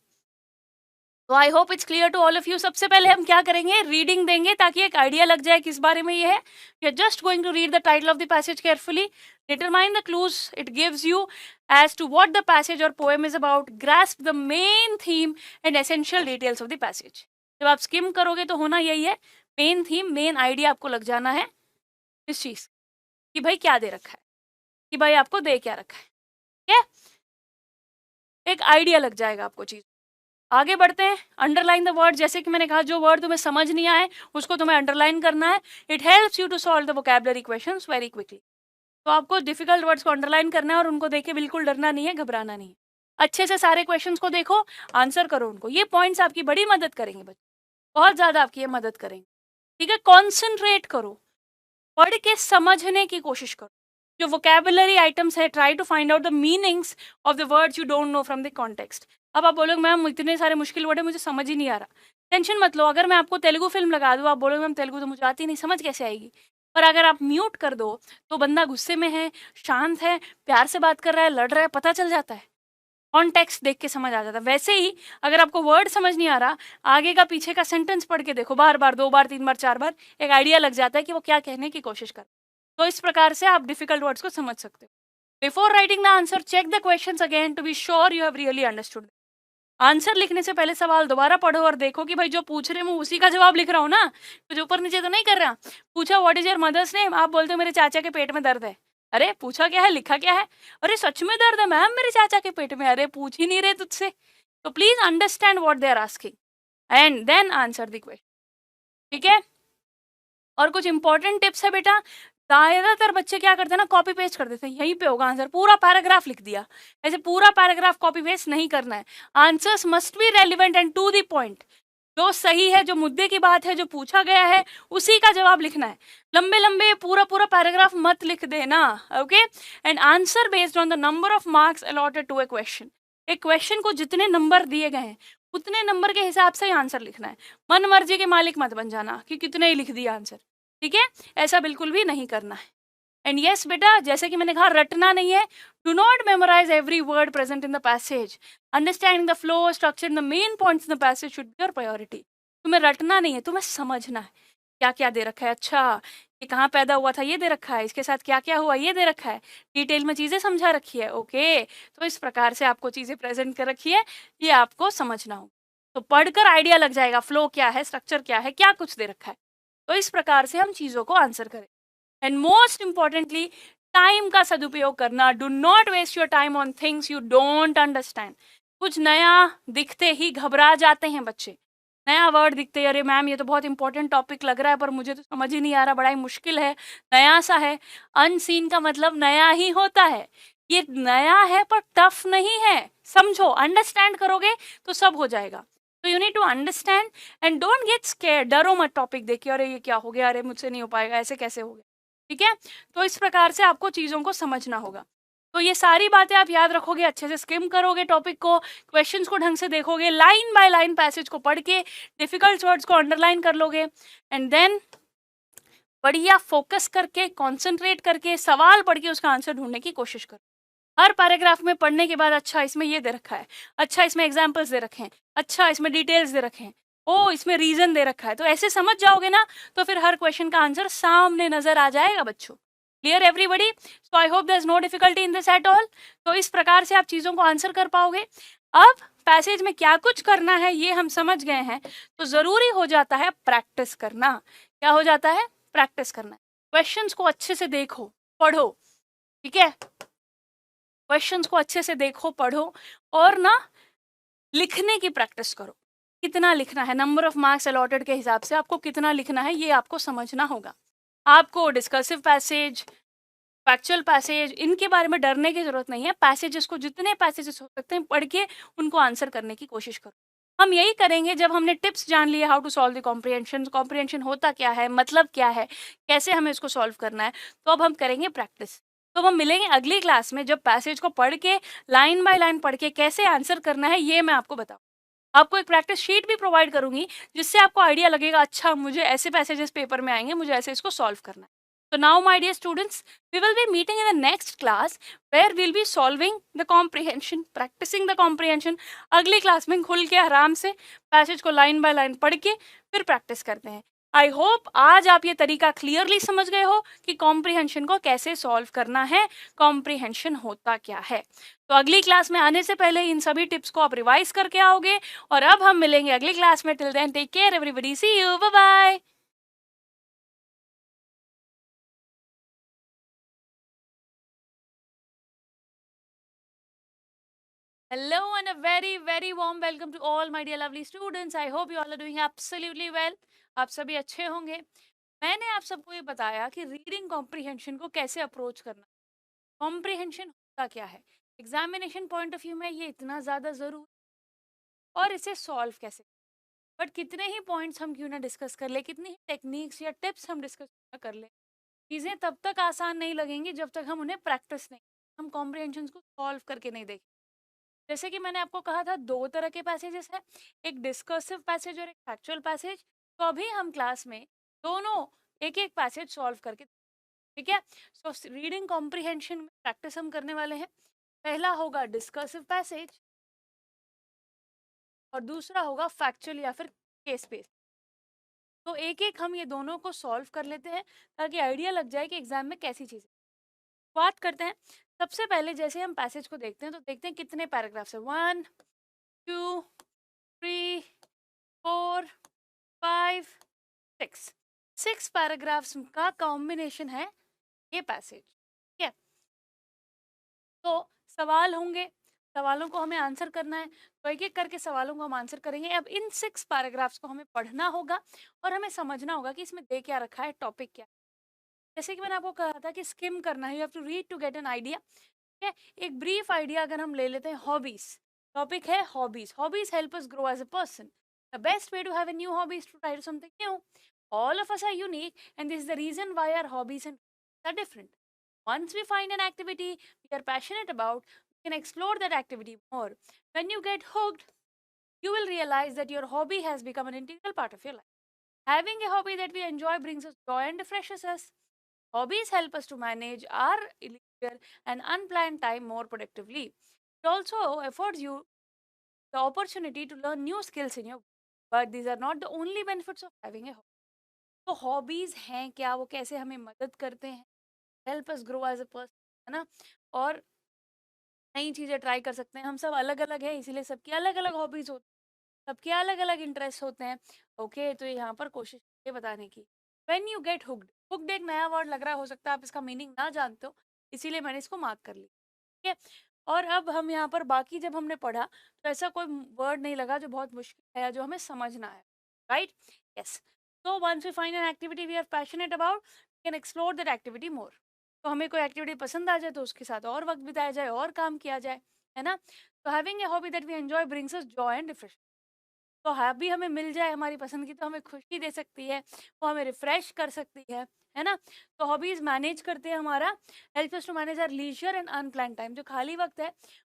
तो I hope it's clear to all of you. सबसे पहले हम क्या करेंगे, रीडिंग देंगे ताकि एक आइडिया लग जाए किस बारे में ये है। You are just going to read the title of the passage carefully, determine the clues it gives you as to what the passage or poem is about, grasp the main theme and essential details of the passage। जब आप scheme करोगे तो होना यही है, main theme, main idea आपको लग जाना है इस चीज कि भाई क्या दे रखा है, कि भाई आपको दे क्या रखा है, ठीक है, एक आइडिया लग जाएगा आपको चीज। आगे बढ़ते हैं, अंडरलाइन द वर्ड। जैसे कि मैंने कहा, जो वर्ड तुम्हें समझ नहीं आए उसको तुम्हें अंडरलाइन करना है। It helps you to solve the vocabulary questions very quickly. तो आपको डिफिकल्ट वर्ड्स को अंडरलाइन करना है और उनको देख के बिल्कुल डरना नहीं है, घबराना नहीं है। अच्छे से सारे क्वेश्चंस को देखो, आंसर करो उनको। ये पॉइंट्स आपकी बड़ी मदद करेंगे बच्चे, बहुत ज्यादा आपकी ये मदद करेंगे, ठीक है। कॉन्सेंट्रेट करो, पढ़ के समझने की कोशिश करो। जो वोकैबुलरी आइटम्स है, try to find out the meanings of the words you don't know from the context. अब आप बोलोगे मैम इतने सारे मुश्किल वर्ड है, मुझे समझ ही नहीं आ रहा। टेंशन मत लो, अगर मैं आपको तेलुगु फिल्म लगा दूँ, आप बोलोगे मैम तेलुगु तो मुझे आती नहीं, समझ कैसे आएगी। पर अगर आप म्यूट कर दो तो बंदा गुस्से में है, शांत है, प्यार से बात कर रहा है, लड़ रहा है, पता चल जाता है, कॉन्टेक्स्ट देख के समझ आ जाता है। वैसे ही अगर आपको वर्ड समझ नहीं आ रहा, आगे का पीछे का सेंटेंस पढ़ के देखो, बार बार, 2 बार, 3 बार, 4 बार, एक आइडिया लग जाता है कि वो क्या कहने की कोशिश कर। तो इस प्रकार से आप डिफिकल्ट वर्ड्स को समझ सकते हो। Before writing the answer, check the questions again to be sure you have really understood. Answer लिखने से पहले सवाल दोबारा पढ़ो और देखो कि भाई जो पूछ रहे मैं उसी का जवाब लिख रहा हूँ ना, कुछ ऊपर नीचे तो नहीं कर रहा। पूछा what is your mother's name, आप बोलते हो मेरे चाचा के पेट में दर्द है। अरे पूछा क्या है, लिखा क्या है, अरे सच में दर्द है मैम मेरे चाचा के पेट में, अरे पूछ ही नहीं रहे तुझसे। तो please understand what they are asking and then answer the question, ठीक है। और कुछ इंपॉर्टेंट टिप्स है बेटा, ज्यादातर बच्चे क्या करते हैं ना, कॉपी पेस्ट कर देते हैं, यहीं पे होगा आंसर, पूरा पैराग्राफ लिख दिया। ऐसे पूरा पैराग्राफ कॉपी पेस्ट नहीं करना है। Answers must be relevant and to the point. जो सही है, जो मुद्दे की बात है, जो पूछा गया है, उसी का जवाब लिखना है। लंबे लंबे पूरा पूरा पैराग्राफ मत लिख देना, okay. And answer based on the number of marks allotted to a question. एक क्वेश्चन को जितने नंबर दिए गए हैं उतने नंबर के हिसाब से ही आंसर लिखना है। मन मर्जी के मालिक मत बन जाना कि कितने ही लिख दिया आंसर, ठीक है, ऐसा बिल्कुल भी नहीं करना है। एंड यस बेटा, जैसे कि मैंने कहा, रटना नहीं है। Do not memorise every word present in the passage. Understanding the flow, structure, the main points in the passage should be your priority. तुम्हें रटना नहीं है, तुम्हें समझना है क्या क्या दे रखा है। अच्छा, ये कहाँ पैदा हुआ था, ये दे रखा है, इसके साथ क्या क्या हुआ, ये दे रखा है, डिटेल में चीजें समझा रखी है, ओके। तो इस प्रकार से आपको चीजें प्रेजेंट कर रखी है, ये आपको समझना हो। तो पढ़कर आइडिया लग जाएगा, फ्लो क्या है, स्ट्रक्चर क्या है, क्या कुछ दे रखा है। तो इस प्रकार से हम चीजों को आंसर करें। एंड मोस्ट इंपॉर्टेंटली, टाइम का सदुपयोग करना। Do not waste your time on things you don't understand. कुछ नया दिखते ही घबरा जाते हैं बच्चे, नया वर्ड दिखते ही, अरे मैम ये तो बहुत इंपॉर्टेंट टॉपिक लग रहा है पर मुझे तो समझ ही नहीं आ रहा, बड़ा ही मुश्किल है, नया सा है। अनसीन का मतलब नया ही होता है, ये नया है पर टफ नहीं है। समझो, अंडरस्टैंड करोगे तो सब हो जाएगा। तो you need to understand and don't get scared. डरो मत टॉपिक देखिए, अरे ये क्या हो गया, अरे मुझसे नहीं हो पाएगा, ऐसे कैसे हो गया, ठीक है। तो इस प्रकार से आपको चीज़ों को समझना होगा। तो ये सारी बातें आप याद रखोगे, अच्छे से स्किम करोगे टॉपिक को, क्वेश्चंस को ढंग से देखोगे, लाइन बाय लाइन पैसेज को पढ़ के डिफिकल्ट वर्ड्स को अंडरलाइन कर लोगे एंड देन बढ़िया फोकस करके, कंसंट्रेट करके, सवाल पढ़ के उसका आंसर ढूंढने की कोशिश करो। हर पैराग्राफ में पढ़ने के बाद, अच्छा इसमें ये दे रखा है, अच्छा इसमें एग्जाम्पल्स दे रखे हैं, अच्छा इसमें डिटेल्स दे रखे हैं, ओ इसमें रीजन दे रखा है, तो ऐसे समझ जाओगे ना, तो फिर हर क्वेश्चन का आंसर सामने नजर आ जाएगा बच्चों। Clear everybody? So I hope there is no difficulty in this at all. तो इस प्रकार से आप चीजों को आंसर कर पाओगे। अब पैसेज में क्या कुछ करना है ये हम समझ गए हैं, तो जरूरी हो जाता है प्रैक्टिस करना। क्या हो जाता है? प्रैक्टिस करना। क्वेश्चंस को अच्छे से देखो, पढ़ो, ठीक है, क्वेश्चंस को अच्छे से देखो, पढ़ो और ना लिखने की प्रैक्टिस करो। कितना लिखना है, नंबर ऑफ मार्क्स अलॉटेड के हिसाब से आपको कितना लिखना है ये आपको समझना होगा। आपको डिस्कसिव पैसेज, फैक्चुअल पैसेज, इनके बारे में डरने की जरूरत नहीं है। पैसेजेस को, जितने पैसेजेस हो सकते हैं पढ़ के उनको आंसर करने की कोशिश करो। हम यही करेंगे जब हमने टिप्स जान लिए, how to solve the comprehension, comprehension होता क्या है, मतलब क्या है, कैसे हमें इसको सॉल्व करना है। तो अब हम करेंगे प्रैक्टिस। तो हम मिलेंगे अगली क्लास में जब पैसेज को पढ़ के, लाइन बाय लाइन पढ़ के कैसे आंसर करना है ये मैं आपको बताऊँ। आपको एक प्रैक्टिस शीट भी प्रोवाइड करूंगी जिससे आपको आइडिया लगेगा, अच्छा मुझे ऐसे पैसेजेस पेपर में आएंगे, मुझे ऐसे इसको सॉल्व करना है. So now, my dear students, we will be meeting in the next class where we'll be solving the comprehension, practicing the comprehension. अगली क्लास में खुल के आराम से पैसेज को लाइन बाय लाइन पढ़ के फिर प्रैक्टिस करते हैं. आई होप आज आप ये तरीका क्लियरली समझ गए हो कि कॉम्प्रिहेंशन को कैसे सॉल्व करना है, कॉम्प्रिहेंशन होता क्या है. तो अगली क्लास में आने से पहले इन सभी टिप्स को आप रिवाइज करके आओगे. और अब हम मिलेंगे अगली क्लास में. Till then take care everybody, see you, bye bye. Hello and a very very warm welcome to all my dear lovely students. I hope you all are doing absolutely well. आप सभी अच्छे होंगे. मैंने आप सबको ये बताया कि रीडिंग कॉम्प्रिहेंशन को कैसे अप्रोच करना, कॉम्प्रिहेंशन होता क्या है, एग्जामिनेशन पॉइंट ऑफ व्यू में ये इतना ज़्यादा ज़रूर, और इसे सॉल्व कैसे. बट कितने ही पॉइंट्स हम क्यों ना डिस्कस कर ले, कितनी ही टेक्निक्स या टिप्स हम डिस्कस ना कर ले, चीज़ें तब तक आसान नहीं लगेंगी जब तक हम उन्हें प्रैक्टिस नहीं, हम कॉम्प्रिहेंशन को सॉल्व करके नहीं देखें. जैसे कि मैंने आपको कहा था, दो तरह के पैसेजेस हैं, एक डिस्कर्सिव पैसेज और एक फैक्चुअल पैसेज. तो अभी हम क्लास में दोनों एक एक पैसेज सॉल्व करके, ठीक है. सो रीडिंग कॉम्प्रिहेंशन में प्रैक्टिस हम करने वाले हैं. पहला होगा डिस्कर्सिव पैसेज और दूसरा होगा फैक्चुअल या फिर केस बेस्ड. तो एक एक हम ये दोनों को सॉल्व कर लेते हैं ताकि आइडिया लग जाए कि एग्जाम में कैसी चीज़ें. बात करते हैं. सबसे पहले जैसे हम पैसेज को देखते हैं तो देखते हैं कितने पैराग्राफ्स है. 1 2 3 4 5 6, 6 पैराग्राफ्स का कॉम्बिनेशन है ये पैसेज, ठीक है. तो सवाल होंगे, सवालों को हमें आंसर करना है. तो एक एक करके सवालों को हम आंसर करेंगे. अब इन 6 पैराग्राफ्स को हमें पढ़ना होगा और हमें समझना होगा कि इसमें दे क्या रखा है, टॉपिक क्या है. जैसे कि मैंने आपको कहा था कि स्किम करना है, you have to read to get an idea. ठीक है. एक ब्रीफ आइडिया अगर हम ले लेते हैं, हॉबीज टॉपिक है. Hobbies, hobbies help us grow as a person. The best way to have a new hobby is to try something new. All of us are unique, and this is the reason why our hobbies and are different. Once we find an activity we are passionate about, we can explore that activity more. When you get hooked, you will realize that your hobby has become an integral part of your life. Having a hobby that we enjoy brings us joy and refreshes us. Hobbies help us to manage our leisure and unplanned time more productively. It also affords you the opportunity to learn new skills in your work. But these are not the only benefits of having a hobby. तो hobbies हैं क्या, वो कैसे हमें मदद करते हैं, help us grow as a person, है ना. और नई चीज़ें ट्राई कर सकते हैं. हम सब अलग अलग हैं, इसीलिए सबकी अलग अलग हॉबीज होती हैं, सबके अलग अलग इंटरेस्ट होते हैं. ओके, तो यहाँ पर कोशिश ये बताने की. When you get hooked, hooked एक नया वर्ड लग रहा, हो सकता है आप इसका मीनिंग ना जानते हो, इसीलिए मैंने इसको मार्क कर ली, ठीक है. और अब हम यहाँ पर बाकी जब हमने पढ़ा तो ऐसा कोई वर्ड नहीं लगा जो बहुत मुश्किल है, जो हमें समझना है. Right, yes. तो once we find an activity we are passionate about, we can explore that activity more. तो हमें कोई एक्टिविटी पसंद आ जाए तो उसके साथ और वक्त बिताया जाए और काम किया जाए, है ना. तो having a hobby that we enjoy brings us joy and refresh. तो हॉबी हमें मिल जाए हमारी पसंद की तो हमें खुशी दे सकती है, वो हमें रिफ्रेश कर सकती है ना. तो हॉबीज मैनेज करते हैं हमारा, help us to manage our leisure and unplan time. जो खाली वक्त है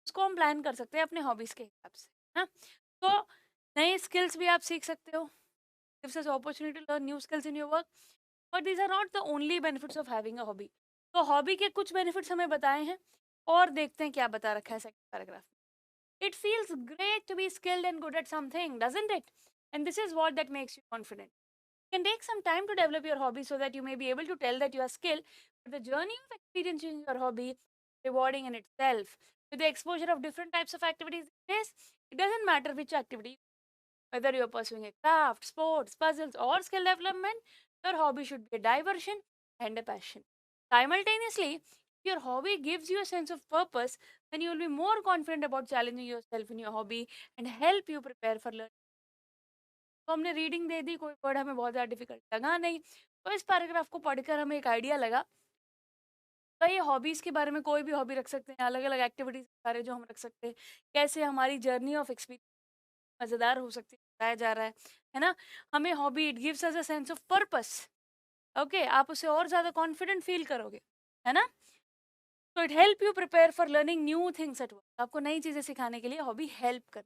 उसको हम प्लान कर सकते हैं अपने हॉबीज के हिसाब से, है ना. तो नए स्किल्स भी आप सीख सकते हो. Gives us opportunity to learn new skills in your work. But these are not the only benefits of having a hobby. तो हॉबी के कुछ बेनिफिट्स हमें बताए हैं और देखते हैं क्या बता रखा है second paragraph. It feels great to be skilled and good at something, doesn't it? And this is what that makes you confident. It can take some time to develop your hobby so that you may be able to tell that you are skilled, but the journey of experiencing your hobby is rewarding in itself. With the exposure of different types of activities, it doesn't matter which activity, whether you're pursuing a craft, sports, puzzles, or skill development, your hobby should be a diversion and a passion. Simultaneously, if your hobby gives you a sense of purpose, then you will be more confident about challenging yourself in your hobby and help you prepare for learning. तो हमने reading दे दी, कोई word हमें बहुत ज़्यादा difficult लगा नहीं. तो इस पैराग्राफ को पढ़कर हमें एक आइडिया लगा. तो ये हॉबीज़ के बारे में कोई भी हॉबी रख सकते हैं, अलग अलग एक्टिविटीज़ के बारे जो हम रख सकते हैं, कैसे हमारी जर्नी ऑफ एक्सपीरियंस मज़ेदार हो सकती है, बताया जा रहा है ना. हमें hobby, it gives us a sense of purpose. Okay, आप उसे और ज़्यादा कॉन्फिडेंट फील करोगे, है ना. तो it help you prepare for learning new things at work. आपको नई चीज़ें सिखाने के लिए हॉबी हेल्प कर.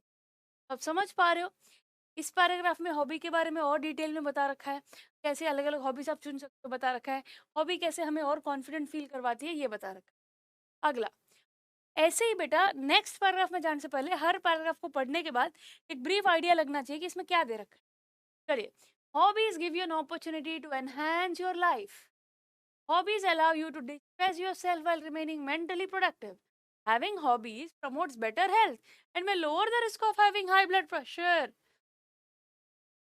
आप समझ पा रहे हो? इस पैराग्राफ में हॉबी के बारे में और डिटेल में बता रखा है, कैसे अलग अलग हॉबीज आप चुन सकते हो बता रखा है, हॉबी कैसे हमें और कॉन्फिडेंट फील करवाती है ये बता रखा है। अगला, ऐसे ही बेटा नेक्स्ट पैराग्राफ में जाने से पहले हर पैराग्राफ को पढ़ने के बाद एक ब्रीफ आइडिया लगना चाहिए कि इसमें क्या दे रखा है। चलिए, hobbies give you an opportunity to enhance your life. Hobbies allow you to express yourself while remaining mentally productive. Having hobbies promotes better health and may lower the risk of having high blood pressure.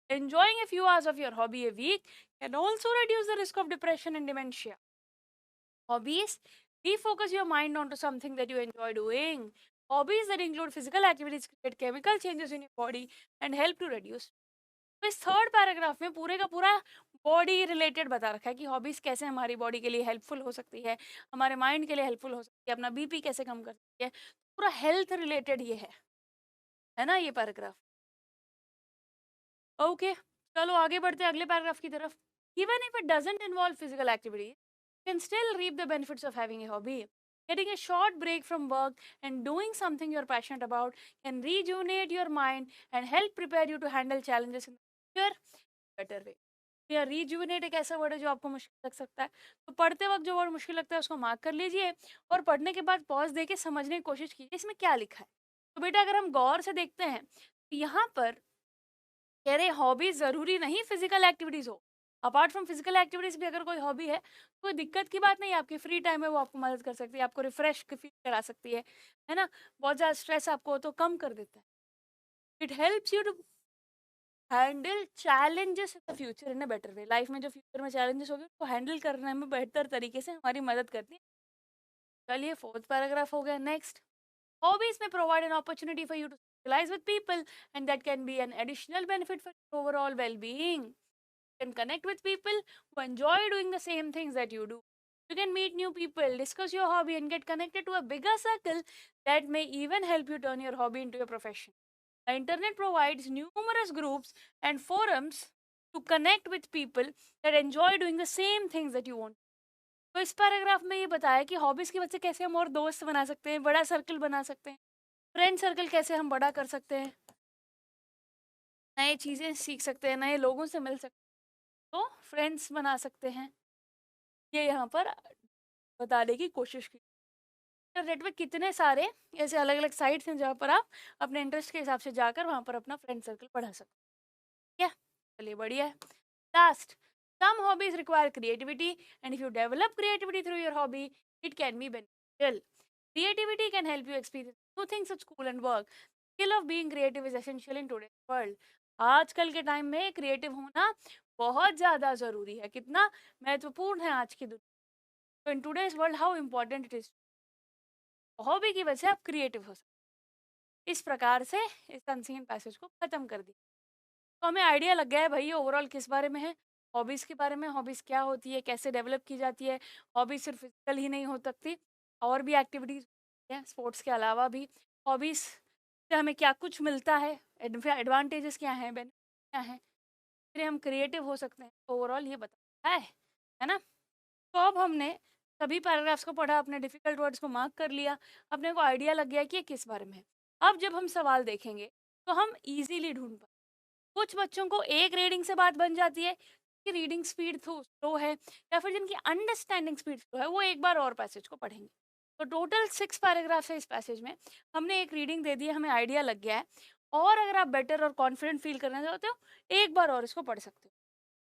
Enjoying a few hours of your hobby a week can also reduce the risk of depression and dementia. Hobbies refocus your mind onto something that you enjoy doing. Hobbies that include physical activities create chemical changes in your body and help to reduce. तो इस third paragraph में पूरे का पूरा body related बता रखा है कि हॉबीज कैसे हमारी बॉडी के लिए हेल्पफुल हो सकती है, हमारे माइंड के लिए हेल्पफुल हो सकती है, अपना बीपी कैसे कम कर सकती है, पूरा हेल्थ रिलेटेड ये है ना ये पैराग्राफ। ओके, चलो आगे बढ़ते हैं अगले पैराग्राफ की तरफ। Even if it doesn't involve physical activity can still reap the benefits of having a hobby. Getting a short break from work and doing something you're passionate about can rejuvenate your mind and help prepare you to handle challenges in the future better way. या rejuvenate एक ऐसा word है जो आपको मुश्किल लग सकता है, तो पढ़ते वक्त जो वर्ड मुश्किल लगता है उसको मार्क कर लीजिए और पढ़ने के बाद पॉज देके समझने की कोशिश कीजिए इसमें क्या लिखा है। तो बेटा अगर हम गौर से देखते हैं तो यहाँ पर कह रहे हॉबी जरूरी नहीं फिजिकल एक्टिविटीज हो, अपार्ट फ्रॉम फिजिकल एक्टिविटीज भी अगर कोई हॉबी है कोई दिक्कत की बात नहीं, आपकी फ्री टाइम है वो आपको मदद कर सकती है, आपको रिफ्रेश फील करा सकती है ना, बहुत ज़्यादा स्ट्रेस आपको हो तो कम कर देता है। It helps you to handle challenges in the future in a better way. Life में जो फ्यूचर में चैलेंजेस होंगे उसको हैंडल करने में बेहतर तरीके से हमारी मदद करती है। चलिए फोर्थ पैराग्राफ हो गया। Next, hobbies may provide an opportunity for you to socialize with people and that can be an additional benefit for your overall well-being. You can connect with people who enjoy doing the same things that you do. You can meet new people, discuss your hobby and get connected to a bigger circle that may even help you turn your hobby into a profession. The internet provides numerous groups and forums to connect with people that enjoy doing the same things that you want. तो इस paragraph में ये बताया कि hobbies की वजह से कैसे हम और दोस्त बना सकते हैं, बड़ा सर्कल बना सकते हैं, फ्रेंड सर्कल कैसे हम बड़ा कर सकते हैं, नए चीज़ें सीख सकते हैं, नए लोगों से मिल सकते हैं, तो फ्रेंड्स बना सकते हैं। ये यहाँ पर बताने की कोशिश की। इंटरनेट पे कितने सारे ऐसे अलग अलग साइट्स हैं जहाँ पर आप अपने इंटरेस्ट के हिसाब से जाकर वहाँ पर अपना फ्रेंड सर्कल बढ़ा सकते हैं। चलिए बढ़िया है। Last, some hobbies require creativity and if you develop creativity through your hobby it can be beneficial. Creativity can help you experience new things at school and work. Skill of being creative is essential in today's world. आजकल के time में creative होना बहुत ज़्यादा ज़रूरी है। कितना महत्वपूर्ण है आज की दुनिया। तो in today's world how important it is. Hobby की वजह से आप क्रिएटिव हो सकते। इस प्रकार से इस अनसीन पैसेज को खत्म कर दिया। तो हमें आइडिया लग गया है भाई ओवरऑल किस बारे में है, हॉबीज़ के बारे में, हॉबीज़ क्या होती है, कैसे डेवलप की जाती है। हॉबीज़ सिर्फ फिजिकल ही नहीं हो सकती, और भी एक्टिविटीज़ हैं स्पोर्ट्स के अलावा भी। हॉबीज़ से हमें क्या कुछ मिलता है, एडवांटेजेस क्या हैं, बेनिफिट क्या हैं, फिर हम क्रिएटिव हो सकते हैं। ओवरऑल ये बताया है ना। तो अब हमने सभी पैराग्राफ्स को पढ़ा, अपने डिफिकल्ट वर्ड्स को मार्क कर लिया, अपने को आइडिया लग गया कि ये किस बारे में है। अब जब हम सवाल देखेंगे तो हम इजीली ढूंढ पाएंगे। कुछ बच्चों को एक रीडिंग से बात बन जाती है कि रीडिंग स्पीड स्लो है, या फिर जिनकी अंडरस्टैंडिंग स्पीड स्लो है वो एक बार और पैसेज को पढ़ेंगे। तो टोटल 6 पैराग्राफ है इस पैसेज में, हमने एक रीडिंग दे दी है, हमें आइडिया लग गया है। और अगर आप बेटर और कॉन्फिडेंट फील करना चाहते हो एक बार और इसको पढ़ सकते हो।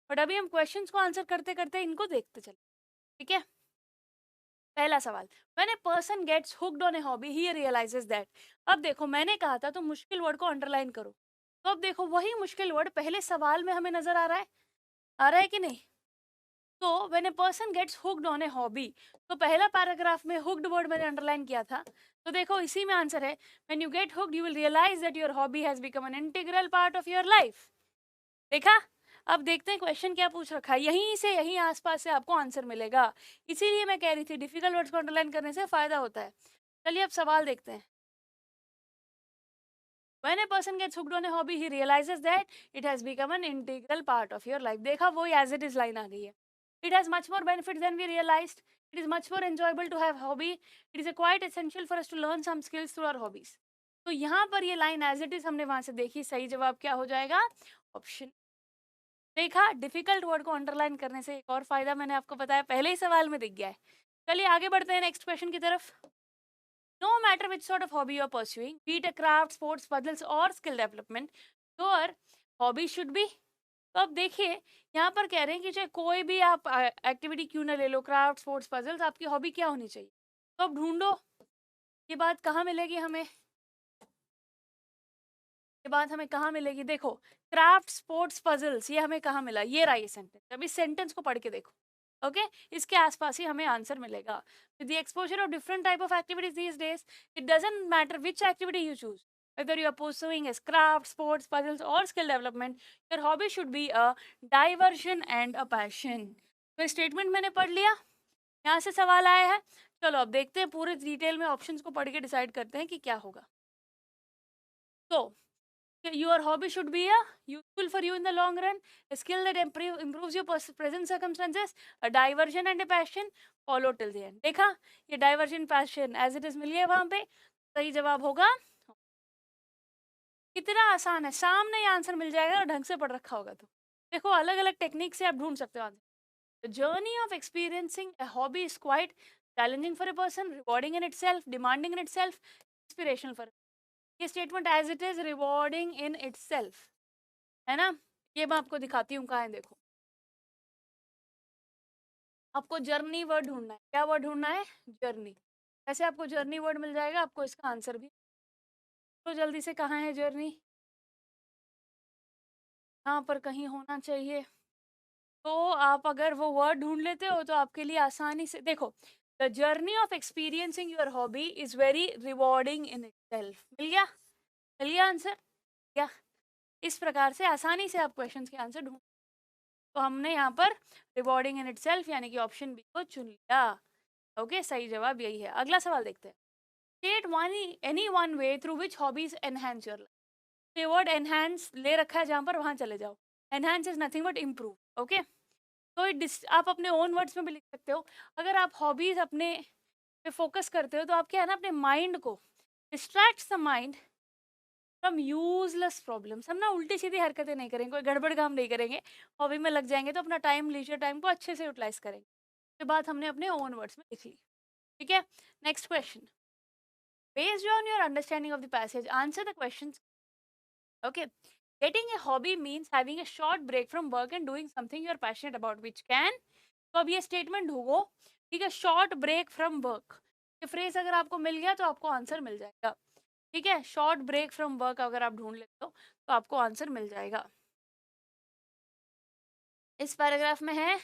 बट अभी हम क्वेश्चन को आंसर करते करते इनको देखते चले, ठीक है। पहला सवाल, when a person gets hooked on a hobby he realises that. अब देखो मैंने कहा था तो मुश्किल वर्ड को अंडरलाइन करो, तो अब देखो वही मुश्किल वर्ड पहले सवाल में हमें नजर आ रहा है कि नहीं। तो when a person gets hooked on a hobby, तो पहला पैराग्राफ में हुक्ड वर्ड मैंने अंडरलाइन किया था, तो देखो इसी में आंसर है। When you get hooked you will realise that your hobby has become an integral part of your life. देखा। अब देखते हैं क्वेश्चन क्या पूछ रखा है, यहीं से यहीं आसपास से आपको आंसर मिलेगा। इसीलिए मैं कह रही थी डिफिकल्ट वर्ड्स को अंडरलाइन करने से फायदा होता है। चलिए अब सवाल देखते हैं। When a person gets hooked on a hobby, he realizes that it has become an integral part of your life. देखा वो as it is line आ गई है। It has much more benefits than we realized. It is much more enjoyable to have hobby. It is quite essential for us to learn some skills through our hobbies. तो यहाँ पर ये line as it is हमने वहां से देखी, सही जवाब क्या हो जाएगा? ऑप्शन। देखा, डिफिकल्ट वर्ड को अंडरलाइन करने से एक और फायदा मैंने आपको बताया, पहले ही सवाल में दिख गया है। चलिए आगे बढ़ते हैं नेक्स्ट क्वेश्चन की तरफ। No matter which sort of hobby you're pursuing, be it a craft, sports, puzzles or skill development, your hobby should be। तो अब देखिए यहाँ पर कह रहे हैं कि चाहे कोई भी आप एक्टिविटी क्यों ना ले लो, क्राफ्ट, स्पोर्ट्स, पजल्स, आपकी हॉबी क्या होनी चाहिए? तो अब ढूंढो ये बात कहाँ मिलेगी हमें, ये बात हमें कहाँ मिलेगी? देखो, क्राफ्ट, स्पोर्ट्स, पजल्स, ये हमें कहाँ मिला? ये रहा ये सेंटेंस। अब इस सेंटेंस को पढ़ के देखो, ओके इसके आसपास ही हमें आंसर मिलेगा। With the exposure of different type of activities these days, it doesn't matter which activity you choose, whether you are pursuing as craft, sports, puzzles or skill development, your hobby should be a diversion and a passion। तो statement मैंने पढ़ लिया, यहाँ से सवाल आया है। चलो अब देखते हैं पूरे डिटेल में, ऑप्शंस को पढ़ के डिसाइड करते हैं कि क्या होगा। तो your hobby should be a useful for you in the long run, a skill that improves your present circumstances, a diversion and a passion, follow till the end। देखा, ये diversion passion as it is मिल गया वहां पे, सही जवाब होगा। कितना आसान है, सामने ही आंसर मिल जाएगा और ढंग से पढ़ रखा होगा तो। देखो अलग अलग टेक्निक से आप ढूंढ सकते हो answer. The journey of experiencing a hobby is quite challenging for a person, rewarding in itself, demanding in itself, inspirational for। ये statement as it is rewarding in itself है ना। ये मैं आपको दिखाती हूँ कहाँ है, देखो आपको जर्नी वर्ड ढूंढना है। क्या वर्ड ढूंढना है? जर्नी। कैसे आपको जर्नी वर्ड मिल जाएगा? आपको इसका आंसर भी तो जल्दी से, कहाँ है जर्नी? यहाँ पर कहीं होना चाहिए। तो आप अगर वो वर्ड ढूंढ लेते हो तो आपके लिए आसानी से, देखो the journey of experiencing your hobby is very rewarding in itself. मिल गया? मिल गया आंसर क्या? इस प्रकार से आसानी से आप क्वेश्चन के आंसर ढूंढ, तो हमने यहाँ पर रिवॉर्डिंग इन इटसेल्फ यानी कि ऑप्शन बी को चुन लिया। ओके सही जवाब यही है। अगला सवाल देखते हैं। State one any one way through which hobbies enhance your life. ये वर्ड एनहांस ले रखा है जहाँ पर, वहाँ चले जाओ। Enhance is nothing but improve. Okay तो आप अपने ओन वर्ड्स में भी लिख सकते हो। अगर आप हॉबीज अपने पे फोकस करते हो तो आप क्या है ना, अपने माइंड को distract the mind from useless problems. हम ना उल्टी सीधी हरकतें नहीं करेंगे, कोई गड़बड़ काम नहीं करेंगे, हॉबी में लग जाएंगे तो अपना टाइम, लीजर टाइम को अच्छे से यूटिलाइज करेंगे। ये बात हमने अपने ओन वर्ड्स में लिख ली। ठीक है next question. Based on your understanding of the passage answer the questions. Okay getting a hobby means having a short break from work and doing something you are passionate about which can। तो अब ये statement ढूंढो, ठीक है, short break from work, ये phrase अगर आपको मिल गया तो आपको आंसर मिल जाएगा। ठीक है शॉर्ट ब्रेक फ्रॉम वर्क अगर आप ढूंढ लेते हो तो आपको आंसर मिल जाएगा। इस पैराग्राफ में है।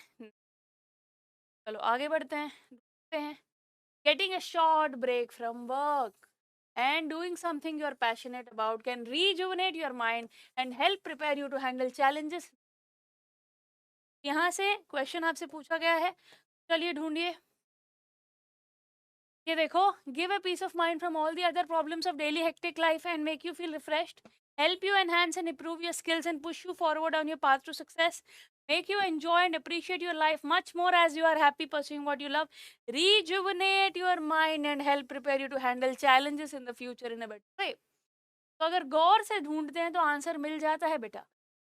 चलो आगे बढ़ते हैं, ढूंढते हैं। Getting a short break from work and doing something you are passionate about can rejuvenate your mind and help prepare you to handle challenges। यहाँ से क्वेश्चन आपसे पूछा गया है, चलिए ढूंढिए। ये देखो, give a piece of mind from all the other problems of daily hectic life and make you feel refreshed, help you enhance and improve your skills and push you forward on your path to success, make you enjoy and appreciate your life much more as you are happy pursuing what you love, rejuvenate your mind and help prepare you to handle challenges in the future in a better way। तो अगर गौर से ढूंढते हैं तो answer मिल जाता है बेटा,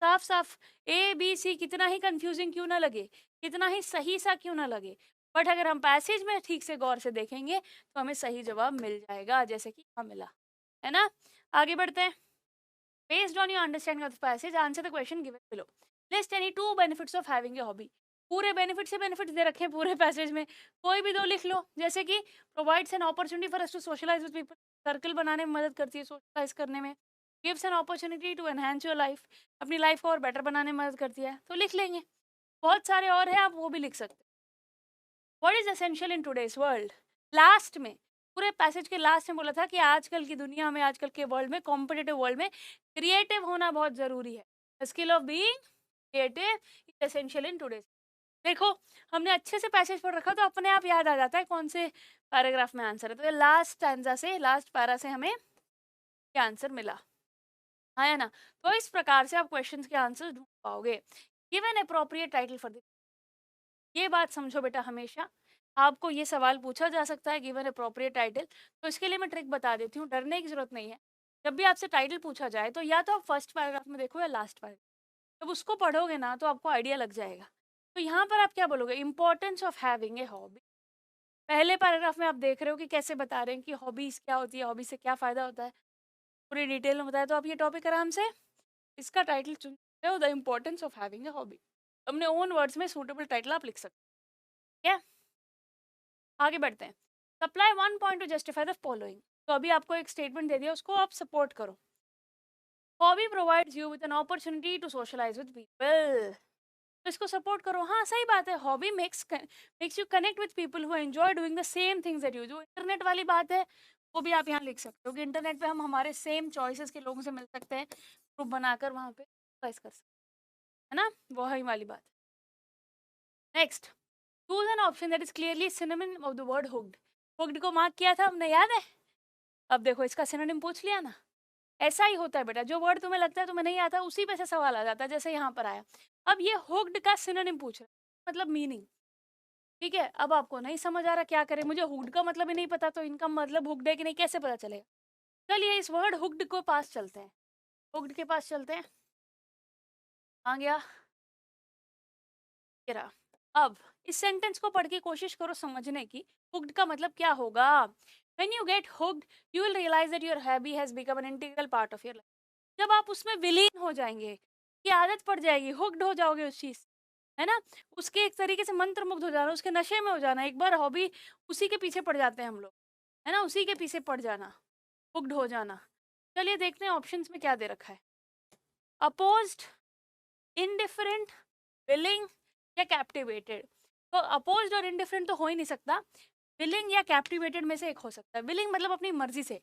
साफ साफ। ए बी सी कितना ही कंफ्यूजिंग क्यों ना लगे, कितना ही सही सा क्यों ना लगे, बट अगर हम पैसेज में ठीक से गौर से देखेंगे तो हमें सही जवाब मिल जाएगा, जैसे कि यहाँ मिला है ना। आगे बढ़ते हैं। Based on your understanding of the passage answer the question given below. List any 2 benefits of having a hobby. पूरे बेनिफिट से बेनिफिट्स दे रखे हैं पूरे पैसेज में, कोई भी 2 लिख लो। जैसे कि provides an opportunity for us to socialise with people, circle बनाने में मदद करती है, सोशलाइज करने में। Gives an opportunity to enhance your life, अपनी लाइफ को और बेटर बनाने में मदद करती है, तो लिख लेंगे। बहुत सारे और हैं, आप वो भी लिख सकते हैं। What is essential in today's world, last में पूरे पैसेज के लास्ट में बोला था कि आजकल की दुनिया में, आजकल के वर्ल्ड में, कॉम्पिटिटिव वर्ल्ड में क्रिएटिव होना बहुत जरूरी है। Skill of being creative is essential in today's. देखो हमने अच्छे से पैसेज पढ़ रखा तो अपने आप याद आ जाता है कौन से पैराग्राफ में आंसर है। तो ये लास्ट स्टैंजा से, लास्ट पैरा से हमें क्या आंसर मिला है ना। तो इस प्रकार से आप क्वेश्चंस के आंसर ढूंढ पाओगे। Given appropriate title for this, ये बात समझो बेटा, हमेशा आपको ये सवाल पूछा जा सकता है गिवन अप्रोप्रिएट टाइटल। तो इसके लिए मैं ट्रिक बता देती हूँ, डरने की जरूरत नहीं है। जब भी आपसे टाइटल पूछा जाए तो या तो आप फर्स्ट पैराग्राफ में देखो या लास्ट पैराग्राफ, जब उसको पढ़ोगे ना तो आपको आइडिया लग जाएगा। तो यहाँ पर आप क्या बोलोगे, importance of having a hobby. पहले पैराग्राफ में आप देख रहे हो कि कैसे बता रहे हैं कि हॉबीज क्या होती है, हॉबी से क्या फ़ायदा होता है, पूरी डिटेल में बताया। तो आप ये टॉपिक आराम से इसका टाइटल चुन सकते हो, the importance of having a hobby. अपने ओन वर्ड्स में सूटेबल टाइटल आप लिख सकते हैं। आगे बढ़ते हैं। Supply one point two justify the following. तो अभी आपको एक स्टेटमेंट दे दिया, उसको आप सपोर्ट करो। Hobby provides you with an opportunity to socialise with people. तो इसको सपोर्ट करो। हाँ सही बात है, hobby makes you connect with people who enjoy doing the same things that you. जो इंटरनेट वाली बात है वो भी आप यहाँ लिख सकते हो कि इंटरनेट पे हम हमारे सेम चॉइसेस के लोगों से मिल सकते हैं, ग्रुप बनाकर वहाँ पे चॉइस कर सकते हैं, है ना, वही वाली बात। Next, choose an option that is clearly synonym of the word hooked. Hooked को मार्क किया था हमने, याद है? अब देखो इसका सिनोनिम पूछ लिया ना। ऐसा ही होता है बेटा, जो वर्ड तुम्हें लगता है तुम्हें नहीं आता उसी पे से सवाल आ जाता है, जैसे यहाँ पर आया। अब ये हुक्ड का सिनोनिम पूछ रहा है, मतलब मीनिंग। ठीक है, अब आपको नहीं समझ आ रहा क्या करें, मुझे हुक्ड का मतलब ही नहीं पता, तो इनका मतलब हुक्ड है कि नहीं कैसे पता चलेगा। चलिए इस वर्ड हुक्ड को पास चलते हैं, हुक्ड के पास चलते हैं। आ गया ये रहा। अब इस सेंटेंस को पढ़ के कोशिश करो समझने की, हुक्ड का मतलब क्या होगा। When you get hooked, you will realize that your hobby has become an integral part of your life. जब आप उसमें विलीन हो जाएंगे, की आदत पड़ जाएगी, हुक्ड हो जाओगे उस चीज, है ना, उसके एक तरीके से मंत्र मुग्ध हो जाना, उसके नशे में हो जाना। एक बार हॉबी उसी के पीछे पड़ जाते हैं हम लोग, है ना, उसी के पीछे पड़ जाना, हुक्ड हो जाना। चलिए देखते हैं ऑप्शंस में क्या दे रखा है। अपोज्ड, इनडिफरेंट, विलिंग या कैप्टिवेटेड। तो अपोज्ड और इनडिफरेंट तो हो ही नहीं सकता, विलिंग या कैप्टिवेटेड में से एक हो सकता है। विलिंग मतलब अपनी मर्जी से,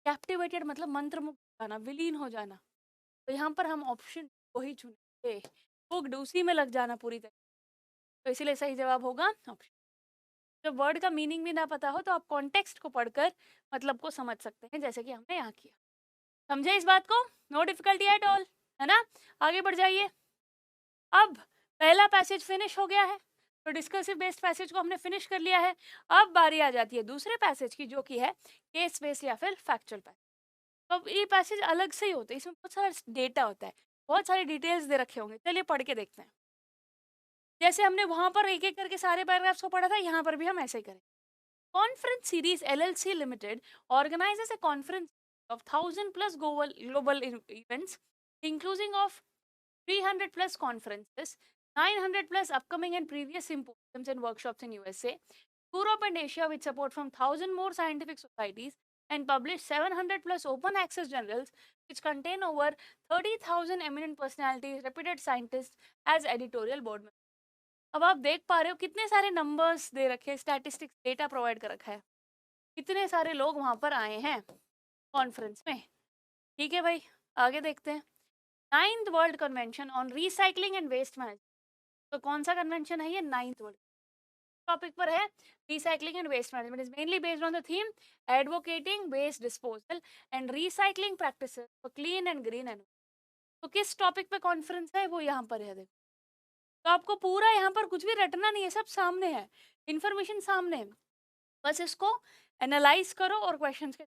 कैप्टिवेटेड मतलब मंत्र मुग्ध हो जाना, विलीन हो जाना। तो यहाँ पर हम ऑप्शन वही चुनेंगे, हुक्ड, उसी में लग जाना पूरी तरह। तो इसीलिए सही जवाब होगा ऑप्शन। जब वर्ड का मीनिंग भी ना पता हो तो आप कॉन्टेक्स्ट को पढ़कर मतलब को समझ सकते हैं, जैसे कि हमने यहाँ किया। समझे इस बात को? नो डिफिकल्टी एट ऑल, है ना। आगे बढ़ जाइए। अब पहला पैसेज फिनिश हो गया है, तो डिस्कसिव बेस्ड पैसेज को हमने फिनिश कर लिया है। अब बारी आ जाती है दूसरे पैसेज की, जो कि है केस बेस्ड या फिर फैक्चुअल पैसेज। तो अब ये पैसेज अलग से ही होते हैं, इसमें बहुत सारा डेटा होता है, बहुत सारे डिटेल्स दे रखे होंगे। चलिए पढ़ के देखते हैं। जैसे हमने वहां पर एक एक करके सारे पैराग्राफ्स को पढ़ा था, यहाँ पर भी हम ऐसे ही करें। Conference series LLC limited organizes a conference of 1000 plus global events, including of 300 plus conferences, 900 plus upcoming and previous symposiums and workshops in USA, Europe and Asia, with support from 1000 more scientific societies, and published 700 plus open access journals which contain over 30,000 eminent personalities, reputed scientists as editorial board members. अब आप देख पा रहे हो कितने सारे numbers they रखे हैं, स्टैटिस्टिक्स डेटा प्रोवाइड कर रखा है, कितने सारे लोग वहां पर आए हैं कॉन्फ्रेंस में। ठीक है भाई, आगे देखते हैं। 9th world convention on recycling and waste management. तो कौन सा कन्वेंशन है ये? 9th वर्ल्ड टॉपिक पर है, recycling and waste management is mainly based on the theme advocating waste disposal and recycling practices for clean and green energy. तो किस topic पे कॉन्फ्रेंस है वो यहाँ पर है, देखो। तो आपको पूरा यहाँ पर कुछ भी रटना नहीं है, सब सामने है, इंफॉर्मेशन सामने है, बस इसको एनालाइज करो और क्वेश्चंस के।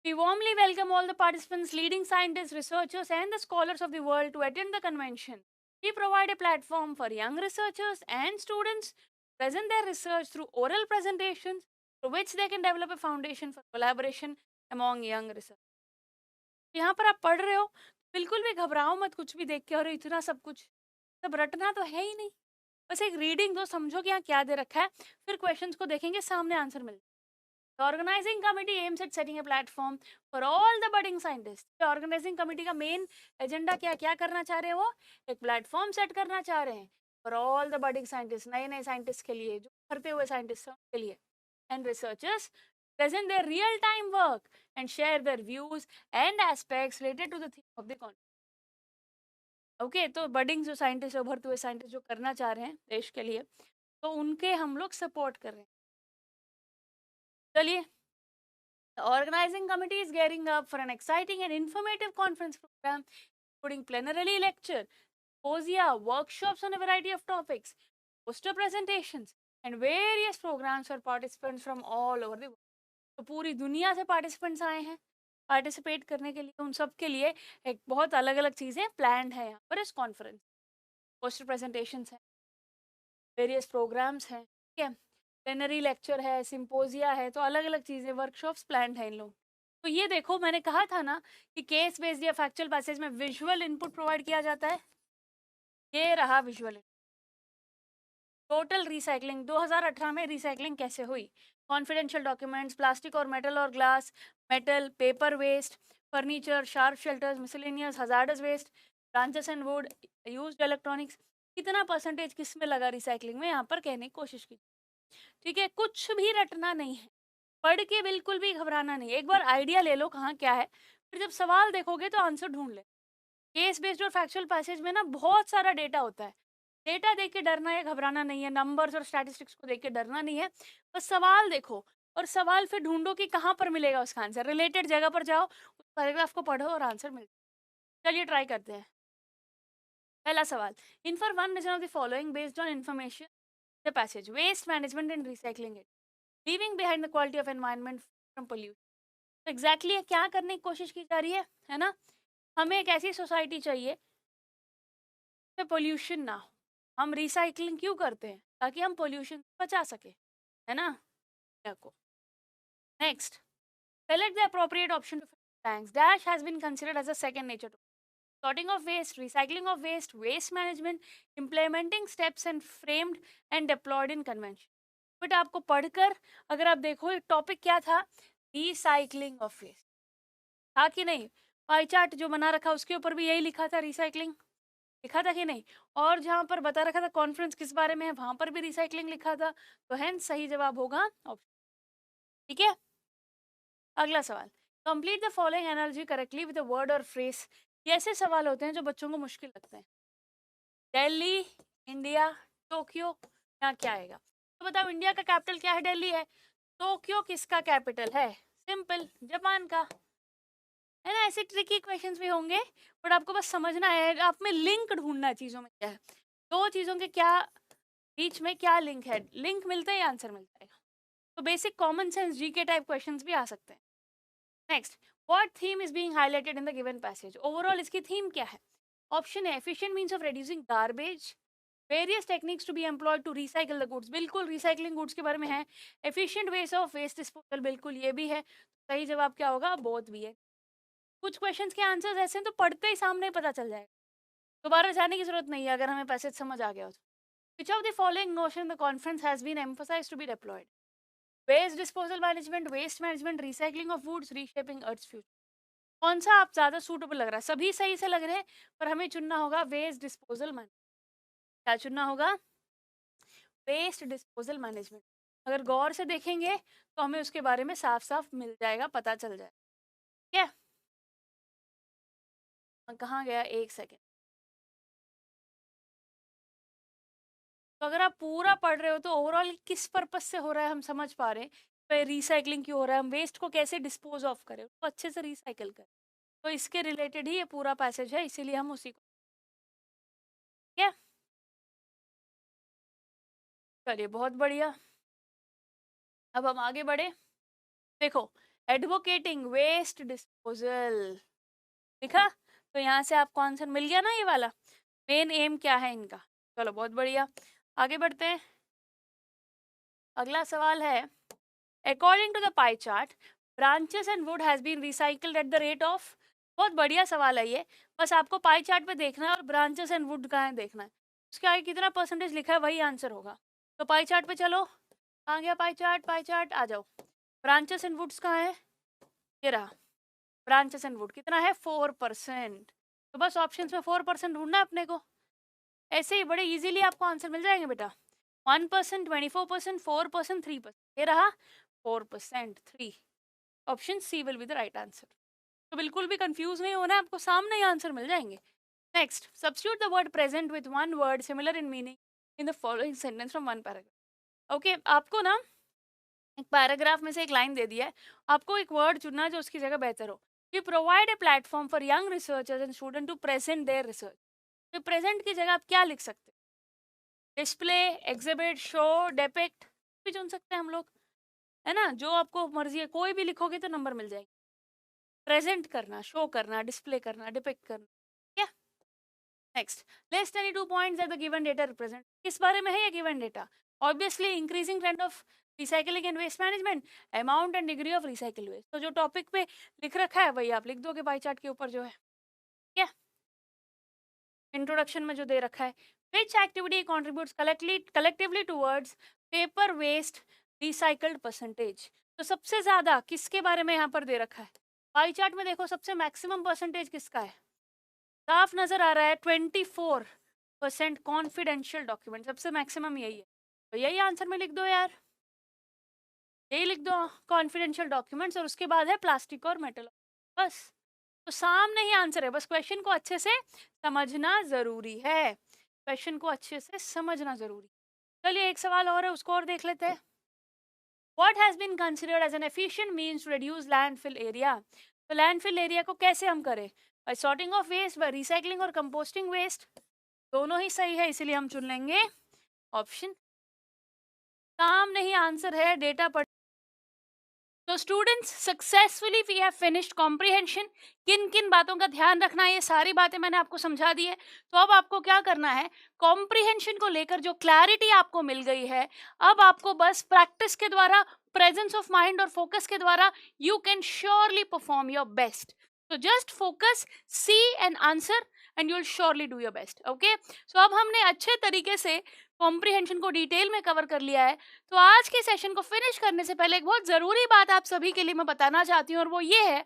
We warmly welcome all the participants, leading scientists, researchers, and the scholars of the world to attend the convention. We provide a platform for young researchers and students to present their research through oral presentations, through which they can develop a foundation for collaboration among young researchers. यहाँ पर आप पढ़ रहे हो, बिल्कुल भी घबराओ मत कुछ भी देख के, और इतना सब कुछ सब रटना तो है ही नहीं, बस एक रीडिंग दो, समझो कि यहाँ क्या दे रखा है, फिर क्वेश्चंस को देखेंगे, सामने answer mill. The organizing committee aims at setting a platform for all the budding scientists. तो organizing committee का main agenda क्या क्या करना चाह रहे हैं? वो एक platform set करना चाह रहे हैं for all the budding scientists, नए नए scientists के लिए, जो करते हुए scientists के लिए, and researchers present their real time work and share their views and aspects related to the theme of the conference. Okay, तो बडिंग जो साइंटिस्ट, उभरते हुए साइंटिस्ट जो करना चाह रहे हैं देश के लिए, तो उनके हम लोग सपोर्ट कर रहे हैं। चलिए, the organizing committee is gearing up for an exciting and informative conference program, including plenary lecture, symposia, workshops on a variety of topics, poster presentations, and various programs for participants from all over the world. तो पूरी दुनिया से participants आए हैं, participate करने के लिए, उन सब के लिए एक बहुत अलग अलग चीज़ें प्लान्ड है यहाँ पर इस कॉन्फ्रेंस। पोस्टर प्रेजेंटेशंस हैं, वेरियस प्रोग्राम्स हैं, ठीक है, प्लेनरी लेक्चर है, सिंपोजिया है, तो अलग अलग चीज़ें, वर्कशॉप्स प्लान्ड हैं इन लोग। तो ये देखो, मैंने कहा था ना कि केस बेस्ड या फैक्चुअल पैसेज में विजुअल इनपुट प्रोवाइड किया जाता है। ये रहा विजुअल। टोटल रिसाइकलिंग 2018 में रिसाइकलिंग कैसे हुई? कॉन्फिडेंशियल डॉक्यूमेंट्स, प्लास्टिक और मेटल और glass, metal, paper waste, furniture, sharp shelters, miscellaneous, hazardous waste, branches and wood, used electronics. कितना परसेंटेज किस में लगा रिसाइकलिंग में, यहाँ पर कहने की कोशिश की। ठीक है, कुछ भी रटना नहीं है, पढ़ के बिल्कुल भी घबराना नहीं है, एक बार आइडिया ले लो कहाँ क्या है, फिर जब सवाल देखोगे तो आंसर ढूंढ ले। केस बेस्ड और फैक्चुअल पैसेज में ना बहुत सारा डेटा होता है, डेटा देख के डरना या घबराना नहीं है, नंबर्स और स्टैटिस्टिक्स को देख के डरना नहीं है, बस सवाल देखो और सवाल फिर ढूंढो कि कहाँ पर मिलेगा उसका आंसर, रिलेटेड जगह पर जाओ, उस पैराग्राफ को पढ़ो और आंसर मिल। चलिए ट्राई करते हैं। पहला सवाल, infer one reason of the following based on information the passage, waste management and recycling it, leaving behind the quality of environment from pollution. तो एग्जैक्टली क्या करने की कोशिश की जा रही है ना, हमें एक ऐसी सोसाइटी चाहिए पोल्यूशन ना हो। हम रिसाइकलिंग क्यों करते हैं? ताकि हम पोल्यूशन बचा सके, है ना। को next, select the appropriate option to fill the blanks. Dash has been considered as a second nature to sorting of waste, recycling of waste, waste management, implementing steps and framed and deployed in convention. But आपको पढ़कर अगर आप देखो topic क्या था, recycling of waste था कि नहीं? पाई चार्ट जो बना रखा उसके ऊपर भी यही लिखा था, रिसाइकलिंग लिखा था कि नहीं? और जहाँ पर बता रखा था कॉन्फ्रेंस किस बारे में है, वहां पर भी रिसाइकलिंग लिखा था, तो हेंस सही जवाब होगा ऑप्शन। ठीक है, अगला सवाल, complete the following analogy correctly with a word और फ्रेज। ये ऐसे सवाल होते हैं जो बच्चों को मुश्किल लगते हैं। दिल्ली, इंडिया, टोक्यो, यहाँ क्या आएगा? तो बताओ, इंडिया का कैपिटल क्या है? दिल्ली है। टोक्यो किसका कैपिटल है? सिंपल, जापान का, है ना। ऐसे ट्रिकी क्वेश्चंस भी होंगे, बट आपको बस समझना है, आप में लिंक ढूंढना है चीजों में क्या है, दो चीजों के क्या बीच में क्या लिंक है, लिंक मिलता है आंसर मिल जाएगा। तो basic common sense GK type questions भी आ सकते हैं। Next, what theme is being highlighted in the given passage? Overall इसकी थीम क्या है? ऑप्शन है efficient means of reducing garbage, various techniques to be employed to recycle the goods, बिल्कुल रिसाइकलिंग गुड्स के बारे में है। Efficient ways of waste disposal, बिल्कुल ये भी है। सही जवाब क्या होगा? बोथ भी है। कुछ क्वेश्चंस के आंसर्स ऐसे हैं तो पढ़ते ही सामने पता चल जाएगा, दोबारा जाने की जरूरत नहीं है अगर हमें पैसेज समझ आ गया हो तो। Which of the following notion the conference has been emphasized to be deployed? Waste disposal management, waste management, recycling of foods, reshaping Earth's future. कौन सा आप ज्यादा सूटेबल लग रहा है? सभी सही से लग रहे हैं, पर हमें चुनना होगा वेस्ट डिस्पोजल मैनेजमेंट। क्या चुनना होगा? Waste disposal management. अगर गौर से देखेंगे तो हमें उसके बारे में साफ साफ मिल जाएगा, पता चल जाएगा। ठीक है, कहाँ गया? एक सेकेंड। तो अगर आप पूरा पढ़ रहे हो तो ओवरऑल किस पर्पस से हो रहा है हम समझ पा रहे हैं, तो रिसाइकलिंग क्यों हो रहा है, हम वेस्ट को कैसे डिस्पोज ऑफ करें, उसको अच्छे से रिसाइकल करें, तो इसके रिलेटेड ही ये पूरा पैसेज है, इसीलिए हम उसी को। क्या? चलिए बहुत बढ़िया, अब हम आगे बढ़े। देखो, एडवोकेटिंग वेस्ट डिस्पोजल लिखा, तो यहाँ से आपको आंसर मिल गया ना, ये वाला मेन एम क्या है इनका। चलो बहुत बढ़िया, आगे बढ़ते हैं। अगला सवाल है, according to the pie chart branches and wood has been recycled at the rate of. बहुत बढ़िया सवाल है ये, बस आपको पाई चार्ट पे देखना है और ब्रांचेस एंड वुड कहाँ है देखना है, उसके आगे कितना परसेंटेज लिखा है वही आंसर होगा। तो पाई चार्ट पे चलो, आ गया पाई चार्ट, पाई चार्ट आ जाओ। ब्रांचेस एंड वुड्स कहाँ है? ये रहा, ब्रांचेस एंड वुड कितना है? 4%। तो बस ऑप्शंस में 4% ढूंढना है अपने को, ऐसे ही बड़े इजीली आपको आंसर मिल जाएंगे बेटा। 1%, 24%, 4%, 3%, ये रहा 4%, 3। Option C will be the right answer. तो बिल्कुल भी कंफ्यूज नहीं होना है, आपको सामने ही आंसर मिल जाएंगे। Next, substitute the word present with one word similar in meaning in the following sentence from one paragraph. Okay, आपको ना एक पैराग्राफ में से एक लाइन दे दिया है, आपको एक वर्ड चुनना है जो उसकी जगह बेहतर हो। We provide a platform for young researchers and student to present their research. तो प्रेजेंट की जगह आप क्या लिख सकते हैं? डिस्प्ले, एग्जिबिट, शो, डेपिक्ट भी चुन सकते हैं हम लोग, है ना। जो आपको मर्जी है कोई भी लिखोगे तो नंबर मिल जाएंगे। प्रेजेंट करना, शो करना, डिस्प्ले करना, डिपिक्ट करना। ठीक है, next, list any 2 points that the given data represent. किस बारे में है ये given data? Obviously increasing trend of recycling and waste management, amount and degree of recycle waste. तो जो टॉपिक पे लिख रखा है वही आप लिख दोगे पाई चार्ट के ऊपर जो है। ठीक है, इंट्रोडक्शन में जो दे रखा है, which activity contributes collectively towards paper waste recycled percentage. तो सबसे ज्यादा किसके बारे में यहाँ पर दे रखा है? पाई चार्ट में देखो सबसे मैक्सिमम परसेंटेज किसका है, साफ नजर आ रहा है 24% कॉन्फिडेंशियल डॉक्यूमेंट, सबसे मैक्सिमम यही है। तो यही आंसर में लिख दो यार, यही लिख दो कॉन्फिडेंशियल डॉक्यूमेंट्स, और उसके बाद है प्लास्टिक और मेटल, बस। तो सामने ही आंसर है, बस क्वेश्चन को अच्छे से समझना जरूरी है, क्वेश्चन को अच्छे से समझना जरूरी। चलिए एक सवाल और है, उसको और देख लेते हैं। What has been considered as an efficient means to reduce landfill area? तो landfill area को कैसे हम करें? By sorting of waste, by recycling और composting waste। दोनों ही सही है, इसीलिए हम चुन लेंगे ऑप्शन। सामने ही आंसर है, डेटा पर। तो students successfully we have finished comprehension. किन किन बातों का ध्यान रखना है, ये सारी बातें मैंने आपको समझा दी है। तो अब आपको क्या करना है, कॉम्प्रिहेंशन को लेकर जो क्लैरिटी आपको मिल गई है, अब आपको बस प्रैक्टिस के द्वारा, प्रेजेंस ऑफ माइंड और फोकस के द्वारा you can surely perform your best. तो just focus, see and answer and you will surely do your best. Okay, so अब हमने अच्छे तरीके से कॉम्प्रिहेंशन को डिटेल में कवर कर लिया है। तो आज के सेशन को फिनिश करने से पहले एक बहुत ज़रूरी बात आप सभी के लिए मैं बताना चाहती हूँ, और वो ये है,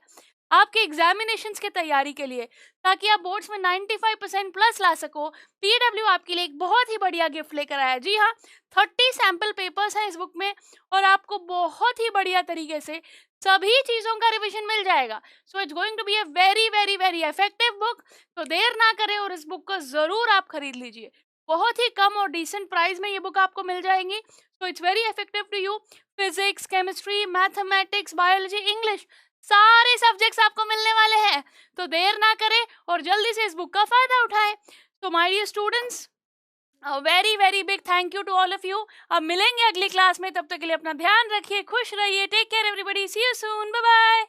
आपके एग्जामिनेशंस की तैयारी के लिए, ताकि आप बोर्ड्स में 95% प्लस ला सको, पीडब्ल्यू आपके लिए एक बहुत ही बढ़िया गिफ्ट लेकर आया। जी हाँ, 30 सैम्पल पेपर्स हैं इस बुक में, और आपको बहुत ही बढ़िया तरीके से सभी चीज़ों का रिविजन मिल जाएगा। So it's going to be a very very very effective book. तो देर ना करें और इस बुक को ज़रूर आप खरीद लीजिए। बहुत ही कम और डिसेंट प्राइस में ये बुक आपको मिल जाएंगी। So it's very effective to you. Physics, chemistry, mathematics, biology, English, सारे सब्जेक्ट्स आपको मिलने वाले हैं। तो देर ना करें और जल्दी से इस बुक का फायदा उठाएं। तो my dear students, very very big thank you to all of you. अब मिलेंगे अगली क्लास में, तब तक के लिए अपना ध्यान रखिए, खुश रहिए, take care everybody, see you soon, bye bye.